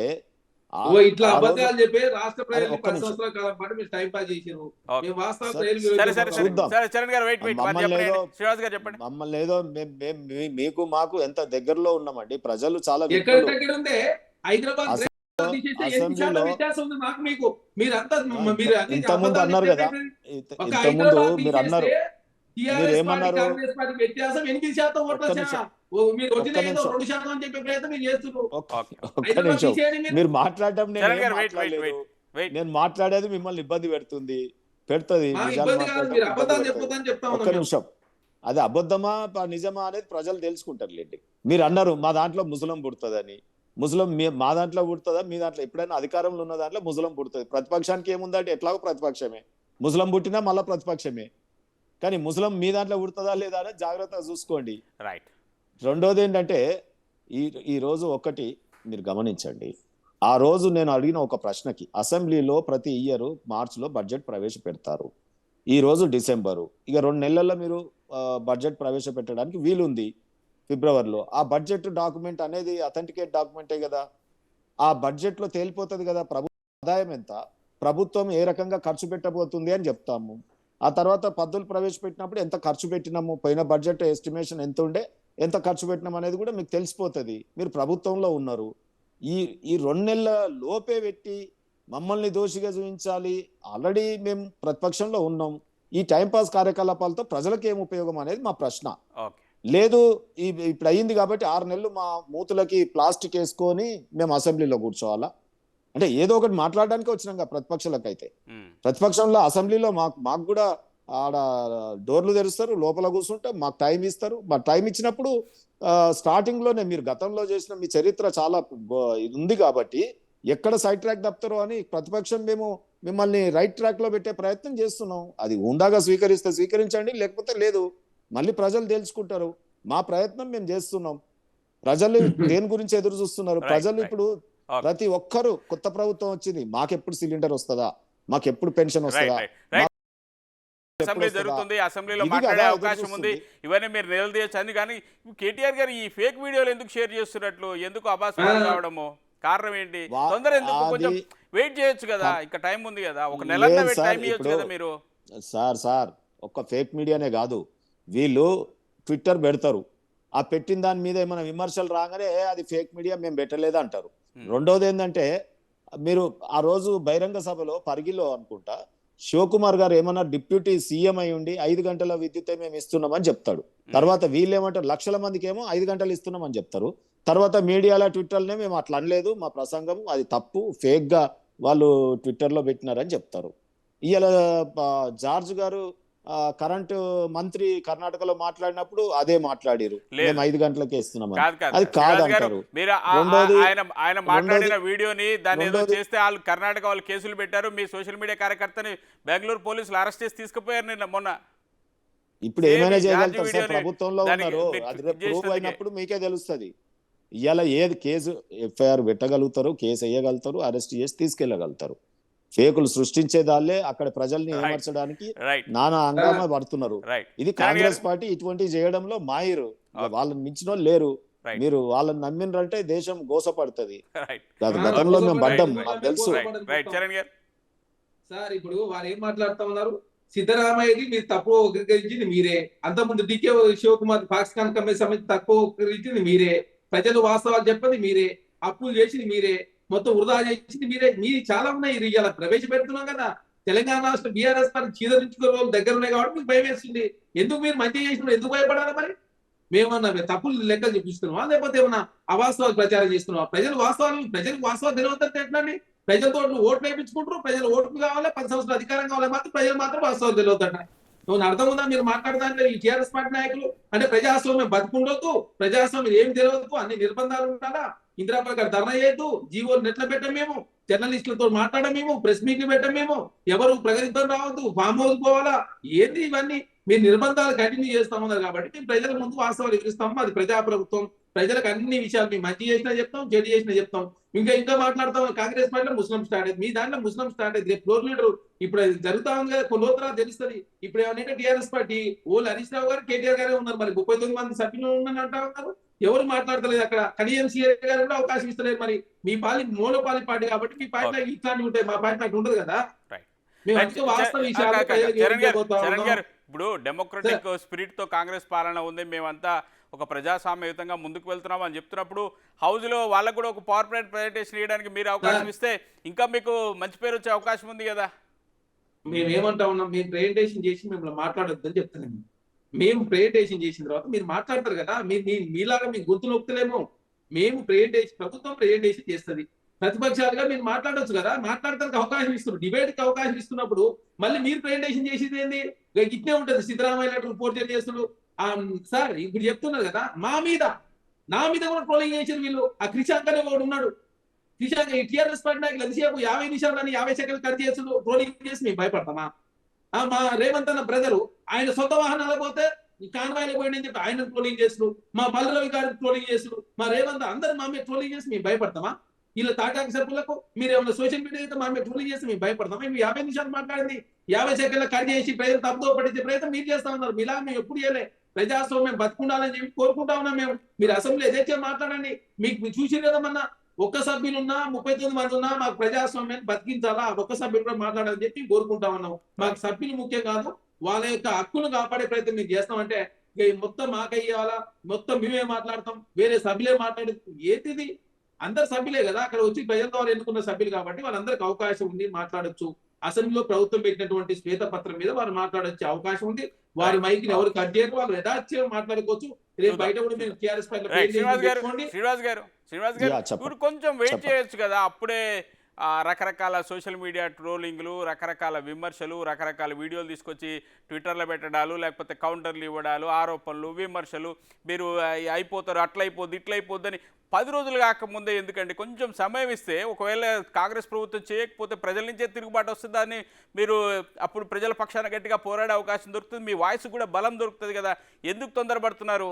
ఓ ఇట్లా ఆ రోజు- అబద్ధాలు చెప్పి రాష్ట్ర ప్రజలు ఒక్క 10 నిమిషం. సంవత్సరాల కాలం పాటు మీరు టైం పాస్ చేసారు. Okay. మేము వాస్తవ సరే, ప్రజలు సరే సరే సరే చూద్దాం. సరే చరణ్ గారు, వెయిట్ మమ్మల్ని చెప్పండి. ఏదో- శ్రీనివాస్ గారు చెప్పండి. మమ్మల్ని ఏదో మీకు మాకు ఎంత దగ్గరలో ఉన్నామండి, ప్రజలు చాలా ఎక్కడ విజ్ఞులు. దగ్గర ఉంటే హైదరాబాద్ అసెంబ్లీలో- తీసేస్తే ఎన్ని శాతం వ్యత్యాసం ఉంది మాకు మీకు? మీరంతా మీరు అన్ని ఇంతకుముందు అబద్ధాలు అన్నారు కదా, చెప్పేటప్పుడు ఒక ఇంతకుముందు హైదరాబాద్ మీరు అన్నారు, TRS మీరు పార్టీ, ఏమన్నారు? కాంగ్రెస్ పార్టీ వ్యత్యాసం 8% ఓట్ల ఒక్క శాతం. నిమిషం. మీరు వచ్చిన ఒక్క ఏదో నిమిషం. 2% అని చెప్పే ప్రయత్నం మీరు చేస్తున్నారు. ఒక్క హైదరాబాద్ నిమిషం. తీసేయండి మీరు. మీరు మాట్లాడటం నేను చరణ్ ఏం గారు, వెయిట్ మాట్లాడలేదు. వెయిట్. నేను మాట్లాడేది మిమ్మల్ని ఇబ్బంది పెడుతుంది, పెడుతుంది. మాకు నిజాలు ఇబ్బంది కాదు, మాట్లాడటం మీరు ఇబ్బంది అబద్ధాలు పెడుతుంది. చెప్పొద్దని చెప్తా ఒక్క ఉన్నాం. నిమిషం. అది అబద్ధమా నిజమా అనేది ప్రజలు తెలుసుకుంటారు లేండి. మీరు అన్నారు మా దాంట్లో ముస్లిం పుడుతుందని. మా దాంట్లో పుడుతుందా మీ దాంట్లో? ఎప్పుడైనా అధికారంలో ఉన్న దాంట్లో ముస్లిం పుడుతుంది. ప్రతిపక్షానికి ఏముందంటే ఎట్లాగో ప్రతిపక్షమే, ముస్లిం పుట్టినా మళ్ళీ ప్రతిపక్షమే. కానీ ముస్లిం మీ దాంట్లో పుడుతుందా లేదా అనేది జాగ్రత్తగా చూసుకోండి. రైట్. రెండోది ఏంటంటే ఈ రోజు ఒకటి మీరు గమనించండి, ఆ రోజు నేను అడిగిన ఒక ప్రశ్నకి, అసెంబ్లీలో ప్రతి ఇయర్ మార్చిలో బడ్జెట్ ప్రవేశపెడతారు, ఈ రోజు డిసెంబరు, ఇక 2 నెలల్లో మీరు బడ్జెట్ ప్రవేశపెట్టడానికి వీలుంది ఫిబ్రవరిలో. ఆ బడ్జెట్ డాక్యుమెంట్ అనేది అథెంటికేట్ డాక్యుమెంటే కదా, ఆ బడ్జెట్లో తేలిపోతుంది కదా ప్రభుత్వ ఆదాయం ఎంత, ప్రభుత్వం ఏ రకంగా ఖర్చు పెట్టబోతుంది అని చెప్తాము. ఆ తర్వాత పద్దులు ప్రవేశపెట్టినప్పుడు ఎంత ఖర్చు పెట్టినాము, పోయిన బడ్జెట్ ఎస్టిమేషన్ ఎంత ఉండే, ఎంత ఖర్చు పెట్టినాం అనేది కూడా మీకు తెలిసిపోతుంది. మీరు ప్రభుత్వంలో ఉన్నారు. ఈ 2 నెలల లోపే పెట్టి మమ్మల్ని దోషిగా చూపించాలి. ఆల్రెడీ మేము ప్రతిపక్షంలో ఉన్నాం. ఈ టైంపాస్ కార్యకలాపాలతో ప్రజలకు ఏం ఉపయోగం అనేది మా ప్రశ్న. ఓకే. లేదు ఇప్పుడు అయ్యింది కాబట్టి 6 నెలలు మా మూతులకి ప్లాస్టిక్ వేసుకొని మేము అసెంబ్లీలో కూర్చోవాలా? అంటే ఏదో ఒకటి మాట్లాడడానికి వచ్చినాం కదా ప్రతిపక్షాలకైతే. ప్రతిపక్షంలో అసెంబ్లీలో మాకు కూడా ఆడ డోర్లు తెరుస్తారు, లోపల కూర్చుంటాం, మాకు టైం ఇస్తారు. మాకు టైం ఇచ్చినప్పుడు స్టార్టింగ్ లోనే మీరు గతంలో చేసిన మీ చరిత్ర చాలా ఇది ఉంది కాబట్టి ఎక్కడ సైడ్ ట్రాక్ తప్పుతారో అని ప్రతిపక్షం మేము మిమ్మల్ని రైట్ ట్రాక్ లో పెట్టే ప్రయత్నం చేస్తున్నాం. అది ఉందాగా స్వీకరిస్తే స్వీకరించండి, లేకపోతే లేదు. మళ్ళీ ప్రజలు తెలుసుకుంటారు. మా ప్రయత్నం మేము చేస్తున్నాం. ప్రజలు దేని గురించి ఎదురు చూస్తున్నారు? ప్రజలు ఇప్పుడు ప్రతి ఒక్కరు కొత్త ప్రభుత్వం వచ్చింది, మాకెప్పుడు సిలిండర్ వస్తుందా, మాకెప్పుడు పెన్షన్ వస్తుందా, అసెంబ్లీ జరుగుతుంది, అసెంబ్లీలో మాట్లాడే అవకాశం ఉంది, ఇవన్నీ మీరు నిలదీయచ్చు అని. కానీ కేటీఆర్ గారు ఈ ఫేక్ వీడియోలు ఎందుకు షేర్ చేస్తున్నట్లు, ఎందుకు అబాస్పాలు కావడము కారణం ఏంటి? తొందర ఎందుకు? కొంచెం వెయిట్ చేయొచ్చు కదా, ఇంకా టైం ఉంది కదా, ఒక నెల టైం ఇవ్వచ్చు కదా మీరు. సార్ ఒక్క ఫేక్ మీడియానే కాదు, వీళ్ళు ట్విట్టర్ పెడతారు, ఆ పెట్టిన దాని మీద ఏమైనా విమర్శలు రాగానే అది ఫేక్ మీడియా, మేము పెట్టలేదు అంటారు. రెండోది ఏంటంటే, మీరు ఆ రోజు బహిరంగ సభలో పరిగిలో అనుకుంటా శివకుమార్ గారు ఏమన్నా డిప్యూటీ సీఎం అయి ఉండి 5 గంటల విద్యుత్ మేము ఇస్తున్నామని చెప్తాడు. తర్వాత వీళ్ళు ఏమంటారు, లక్షల మందికి ఏమో 5 గంటలు ఇస్తున్నామని చెప్తారు. తర్వాత మీడియాలో ట్విట్టర్లోనే మేము అట్లా అనలేదు, మా ప్రసంగం అది తప్పు, ఫేక్ గా వాళ్ళు ట్విట్టర్లో పెట్టినారని చెప్తారు. ఇవాళ జార్జ్ గారు కరెంటు మంత్రి కర్ణాటకలో మాట్లాడినప్పుడు అదే మాట్లాడారు, మేము 5 గంటలకే ఇస్తున్నామని. అది కాదంటారు. ఆయన మాట్లాడిన వీడియోని దాన్ని ఏదో చేస్తే వాళ్ళు కర్ణాటక వాళ్ళు కేసులు పెట్టారు, మీ సోషల్ మీడియా కార్యకర్తని బెంగళూరు పోలీసులు అరెస్ట్ చేసి తీసుకుపోయారు నిన్న మొన్న. ఇప్పుడు ఏమైనా చేయగలుగుతారు సార్, ప్రభుత్వంలో ఉన్నారు, అది ప్రూవ్ అయినప్పుడు మీకే తెలుస్తుంది. ఇవాళ ఏది కేసు ఎఫ్ఐఆర్ పెట్టగలుగుతారు, కేసు వేయగలుగుతారు, అరెస్ట్ చేసి తీసుకెళ్లగలుగుతారు. ఫేకులు సృష్టించే దాల్లే అక్కడ ప్రజల్ని ఏమర్చడానికి నానా హంగామా పడుతున్నారు. ఇది కాంగ్రెస్ పార్టీ ఇటువంటివి చేయడంలో మాయిరు, వాళ్ళని మించిన వాళ్ళు లేరు. మీరు వాళ్ళని నమ్మినంటే దేశం గోసపడుతుంది. గతంలో మేము పడ్డాం, మాకు తెలుసు. సార్ ఇప్పుడు వారు ఏం మాట్లాడుతా ఉన్నారు, సిద్ధరామయ్యది మీరు తప్పు వక్రీకరించింది మీరే, అంతకుముందు డికే శివకుమార్ పాకిస్తాన్ కమిటీ సమితి తక్కువ వక్రీకరించింది మీరే, ప్రజలు వాస్తవాలు చెప్పండి మీరే, అప్పులు చేసింది మీరే, మొత్తం వృధా చేసింది మీరే. మీరు చాలా ఉన్నాయి ఇలా ప్రవేశపెడుతున్నాం కదా. తెలంగాణ రాష్ట్ర బీఆర్ఎస్ పార్టీ చీదరించుకునే రోజులు దగ్గర ఉన్నాయి కాబట్టి మీకు భయం వేస్తుంది. ఎందుకు మీరు మంచి చేసినప్పుడు ఎందుకు భయపడాలి? మరి మేమన్నా తప్పులు లెక్కలు చూపిస్తున్నావా, లేకపోతే ఏమన్నా అవాస్తవాలు ప్రచారం చేస్తున్నావా? ప్రజలకు వాస్తవాలు తెలియదంటే ఎట్లా అండి? ప్రజలతో ఓట్లు వేయించుకుంటారు, ప్రజలు ఓట్లు కావాలి, 10 సంవత్సరాలు అధికారం కావాలి, మాత్రం ప్రజలు మాత్రం వాస్తవాలు తెలియదంట. నువ్వు అర్థం ఉందా? మీరు మాట్లాడదాంట్లో ఈ టీఆర్ఎస్ పార్టీ నాయకులు అంటే ప్రజాస్వామ్యం బతుకుండొద్దు, ప్రజాస్వామ్యం ఏం తెలియదు, అన్ని నిర్బంధాలు ఉండాలా, ఇందిరాబాద్ గారు ధర్నా చేయొద్దు, జీవోలు నెట్ల పెట్టం మేము, జర్నలిస్టులతో మాట్లాడడం మేము, ప్రెస్ మీట్లు పెట్టం మేము, ఎవరు ప్రగతితో రావద్దు, ఫామ్ హౌస్ పోవాలా, ఏంది ఇవన్నీ? మీరు నిర్బంధాలు కంటిన్యూ చేస్తామన్నారు కాబట్టి మేము ప్రజల ముందు వాస్తవాలు ఎదురుస్తాము. అది ప్రజాప్రభుత్వం, ప్రజలకు అన్ని విషయాలు మేము మంచి చేసినా చెప్తాం, చెడు చేసినా చెప్తాం. ఇంకా మాట్లాడతాం. కాంగ్రెస్ పార్టీలో ముస్లిం స్టార్ట్ అయింది, మీ దాంట్లో ముస్లిం స్టార్ట్ అయింది. రేపు ఫ్లోర్ లీడర్ ఇప్పుడు జరుగుతా ఉంది కదా, కొన్ని రోజుల తెలుస్తుంది. ఇప్పుడు ఏమంటే టీఆర్ఎస్ పార్టీ ఓళ్ళు హరీష్ రావు గారు, కేటీఆర్ గారే ఉన్నారు, మరి 39 మంది సభ్యులు ఉన్నారని అంటా ఉన్నారు. ఎవరు మాట్లాడతలేదు అక్కడ. కడియం సీఏ గారు కూడా అవకాశం ఇస్తలేదు. మరి మీ పార్టీ మోనోపాలి పార్టీ కాబట్టి మీ పార్టీలో ఇట్లాంటివి ఉంటాయి, మా పార్టీ నాకు ఉండదు కదా. ఇప్పుడు డెమోక్రటిక్ స్పిరిట్ తో కాంగ్రెస్ పాలన ఉంది, మేమంతా ఒక ప్రజాస్వామ్యయుతంగా ముందుకు వెళ్తున్నాం అని చెప్తున్నప్పుడు హౌస్ లో వాళ్ళకు కూడా ఒక పవర్ పాయింట్ ప్రజెంటేషన్ ఇవ్వడానికి మీరు అవకాశం ఇస్తే ఇంకా మీకు మంచి పేరు వచ్చే అవకాశం ఉంది కదా. మేము ఏమంటా ఉన్నాం, మేము ప్రెజెంటేషన్ చేసి మిమ్మల్ని మాట్లాడొద్దని చెప్తున్నాము. మేము ప్రెజెంటేషన్ చేసిన తర్వాత మీరు మాట్లాడతారు కదా, మీలాగా మీ గొంతు నొక్కుతలేమో. మేము ప్రభుత్వం ప్రెజెంటేషన్ చేస్తుంది, ప్రతిపక్షాలుగా మీరు మాట్లాడొచ్చు కదా, మాట్లాడటానికి అవకాశం ఇస్తున్నారు, డిబేట్ కి అవకాశం ఇస్తున్నప్పుడు మళ్ళీ మీరు ప్రెజెంటేషన్ చేసేది ఏంది? ఇట్నే ఉంటది. సిద్ధరామయ్య రిపోర్ట్ చేస్తున్నారు సార్. ఇప్పుడు చెప్తున్నారు కదా, నా మీద కూడా ట్రోలింగ్ చేసారు వీళ్ళు. ఆ క్రిషాంక్ అనే వాడు ఉన్నాడు, క్రిషాంక్ టీఆర్ఎస్ పార్టీ నాయకులు ఎంతసేపు 50 నిమిషాలు 50 సెకండ్లు ఖర్చు చేస్తున్నారు, ట్రోలింగ్ చేసి మేము భయపడతామా? మా రేవంత్ అన్న బ్రదరు ఆయన సొంత వాహనాలు పోతే కాన్వాయిలు పోయిందని చెప్పి ఆయన ట్రోలింగ్ చేస్తున్నారు, మా బలరావి గారికి ట్రోలింగ్ చేస్తున్నారు, మా రేవంత్ అందరు మా మీద ట్రోలింగ్ చేసి మేము భయపడతామా? వీళ్ళ తాటాకి సభ్యులకు మీరు ఏమైనా సోషల్ మీడియా అయితే మా మీద ట్రోలింగ్ చేసి మేము భయపడతాం. మేము 50 నిమిషాలు మాట్లాడింది 50 సెకండ్ల కట్ చేసి ప్రజలు తప్పుదో పట్టించే ప్రయత్నం మీరు చేస్తా ఉన్నారు. మీలా మేము ఎప్పుడు చేయలే. ప్రజాస్వామ్యం బతుకుండాలని చెప్పి కోరుకుంటా ఉన్నాం మేము. మీరు అసెంబ్లీ ఏదైతే మాట్లాడండి, మీకు చూసి కదమన్నా ఒక్క సభ్యులున్నా 39 మంది ఉన్నా మాకు ప్రజాస్వామ్యాన్ని బతికించాలా, ఒక్క సభ్యులు కూడా మాట్లాడాలని చెప్పి కోరుకుంటా ఉన్నాం. మాకు సభ్యులు ముఖ్యం కాదు, వాళ్ళ యొక్క హక్కును కాపాడే ప్రయత్నం మేము చేస్తామంటే మొత్తం మాకయ్యాలా, మొత్తం మేమే మాట్లాడతాం, వేరే సభ్యులే మాట్లాడేది ఏంటిది? అందరు సభ్యులే కదా, అక్కడ వచ్చి ప్రజల ద్వారా ఎన్నుకున్న సభ్యులు కాబట్టి వాళ్ళందరికీ అవకాశం ఉంది, మాట్లాడొచ్చు. అసెంబ్లీలో ప్రభుత్వం పెట్టినటువంటి శ్వేతపత్రం మీద వారు మాట్లాడొచ్చే అవకాశం ఉంది. వారి మైకి ఎవరు కట్ చేయరు, వాళ్ళు యథాచ్ఛ మాట్లాడుకోవచ్చు. రేపు బయట కూడా మీరు టీఆర్ఎస్ శ్రీనివాస్ గారు కొంచెం వెయిట్ చేయొచ్చు కదా. అప్పుడే రకరకాల సోషల్ మీడియా ట్రోలింగ్లు, రకరకాల విమర్శలు, రకరకాల వీడియోలు తీసుకొచ్చి ట్విట్టర్లో పెట్టడాలు, లేకపోతే కౌంటర్లు ఇవ్వడాలు, ఆరోపణలు, విమర్శలు, మీరు అయిపోతారు, అట్లయిపోద్ది ఇట్లయిపోద్దని 10 రోజులు కాకముందే ఎందుకండి? కొంచెం సమయం ఇస్తే ఒకవేళ కాంగ్రెస్ ప్రభుత్వం చేయకపోతే ప్రజల నుంచే తిరుగుబాటు వస్తుందని మీరు అప్పుడు ప్రజల పక్షాన గట్టిగా పోరాడే అవకాశం దొరుకుతుంది, మీ వాయిస్ కూడా బలం దొరుకుతుంది కదా. ఎందుకు తొందరపడుతున్నారు?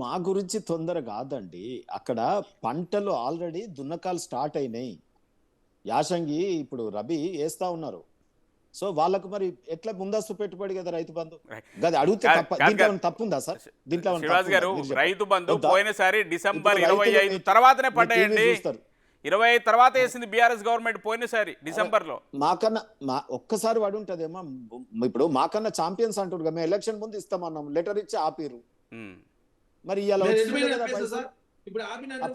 మా గురించి తొందర కాదండి, అక్కడ పంటలు ఆల్రెడీ దున్నకాలు స్టార్ట్ అయినాయి, యాసంగి ఇప్పుడు రబీ వేస్తా ఉన్నారు. సో వాళ్ళకు మరి ఎట్లా ముందస్తు పెట్టుబడి కదా రైతు బంధు గది అడిగితే తప్పుందా సార్? దీంట్లో రైతు బంధు పోయినసారి డిసెంబర్ 25 తర్వాతనే పడ్డాయండి. 25 తర్వాత వేసింది బీఆర్ఎస్ గవర్నమెంట్ పోయినసారి డిసెంబర్ లో. మాకన్నా ఒక్కసారి పడి ఉంటదేమో. ఇప్పుడు మాకన్నా ఛాంపియన్స్ అంటారు కదా, మేము ఎలక్షన్ ముందు ఇస్తామన్నాం, లెటర్ ఇచ్చి ఆపిరు. మరి ఇలా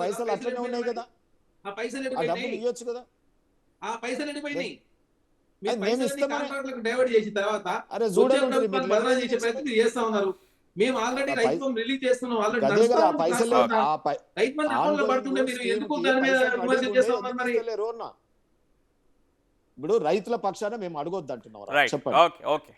పైసలు అట్లనే ఉన్నాయి కదా, ఆ డబ్బులు ఇవ్వచ్చు కదా. మీ అది మేము పైసలన్నీ ఇస్తామని కాంట్రాక్టులకు డైవర్ట్ చేసిన తర్వాత అరే వచ్చే చూడండి ప్రభుత్వాన్ని బదనాలు చేసే ప్రయత్నం మీరు చేస్తా ఉన్నారు. మేము ఆల్రెడీ రైతు బంధు రిలీజ్ చేస్తున్నాం, ఆల్రెడీ అదే కదా ఆ పైసలు రైతు బంధు అకౌంట్ లో పడుతుంటే మీరు ఎందుకు దాని మీద విమర్శలు చేస్తా ఉన్నారు మరి? ఇప్పుడు రైతుల పక్షాన మేము అడగొద్దు అంటున్నాం. రైట్, చెప్పండి ఓకే ఓకే,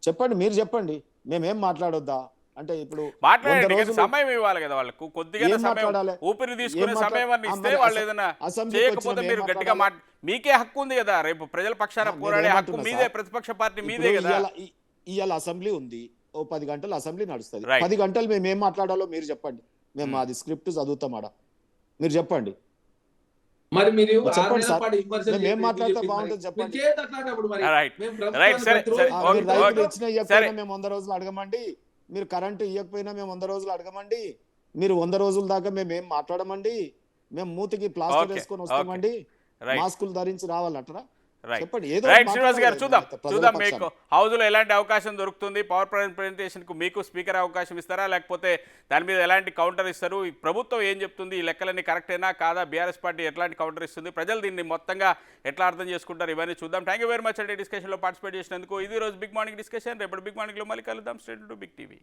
చెప్పండి మీరు చెప్పండి, మేమేం మాట్లాడొద్దా అంటే ఇప్పుడు మాట్లాడండి. 100 కానీ రోజులు సమయం ఇవ్వాలి కదా వాళ్ళకు, కొద్దిగా ఏం సమయం, మాట్లాడాలి? ఊపిరి తీసుకునే ఏం సమయం అని ఇస్తే మరి వాళ్ళు ఏదైనా అసెంబ్లీకి చేయకపోతే వచ్చినాం, మీరు ఏం గట్టిగా మాట్లాడాలి? మీకే హక్కు ఉంది కదా, రేపు ప్రజల పక్షాన నేను పోరాడే హక్కు ఏమంటున్నా మీదే, సార్, ప్రతిపక్ష పార్టీ మీదే ఇప్పుడు కదా. ఇవాళ అసెంబ్లీ ఉంది, ఓ 10 గంటలు అసెంబ్లీ నడుస్తుంది. Right. 10 గంటలు మేము ఏం మాట్లాడాలో మీరు చెప్పండి, మేము అది స్క్రిప్ట్ చదువుతాం ఆడ, మీరు చెప్పండి. మరి మీరు చెప్పండి 6 నెలల సార్, పాటు విమర్శలు మేము ఏం చేసి మాట్లాడితే చెప్పింది బాగుంటుంది మరి. చెప్పండి. మీరు చేయొద్దు అట్లాంటప్పుడు మరి. రైట్ మేము రైట్, ప్రభుత్వాన్ని సరే ప్రతిరోజు సరే, మీరు ఓకే రైతులు ఓకే, ఇచ్చినా సరే ఇవ్వకపోయినా మేము 100 రోజులు అడగమండి, మీరు కరెంటు ఇవ్వకపోయినా మేము 100 రోజులు అడగమండి, మీరు 100 రోజుల దాకా మేము ఏం మాట్లాడమండి, మేము మూతికి ప్లాస్టర్ ఓకే, వేసుకొని వస్తామండి, రైట్ మాస్కులు ధరించి రావాలంటారా? రైట్ చెప్పండి, ఏదో రైట్ ఒకటి శ్రీనివాస్ గారు, మాట్లాడాలి చూద్దాం ప్రజల చూద్దాం పక్షాన. మీకు హౌస్లో ఎలాంటి అవకాశం దొరుకుతుంది, పవర్ ప్రజెంటేషన్కు మీకు స్పీకర్ అవకాశం ఇస్తారా, లేకపోతే దాని మీద ఎలాంటి కౌంటర్ ఇస్తారు, ఈ ప్రభుత్వం ఏం చెప్తుంది, ఈ లెక్కలన్నీ కరెక్టేనా కాదా, బీఆర్ఎస్ పార్టీ ఎట్లాంటి కౌంటర్ ఇస్తుంది, ప్రజలు దీన్ని మొత్తంగా ఎట్లా అర్థం చేసుకుంటారు, ఇవన్నీ చూద్దాం. థ్యాంక్ యూ వెరీ మచ్ అండి డిస్కషన్లో పార్టిసిపేట్ చేసినందుకు. ఇది రోజు బిగ్ మార్నింగ్ డిస్కషన్, రేపటి బిగ్ మార్నింగ్లో మళ్ళీ కలుద్దాం. State to Big TV.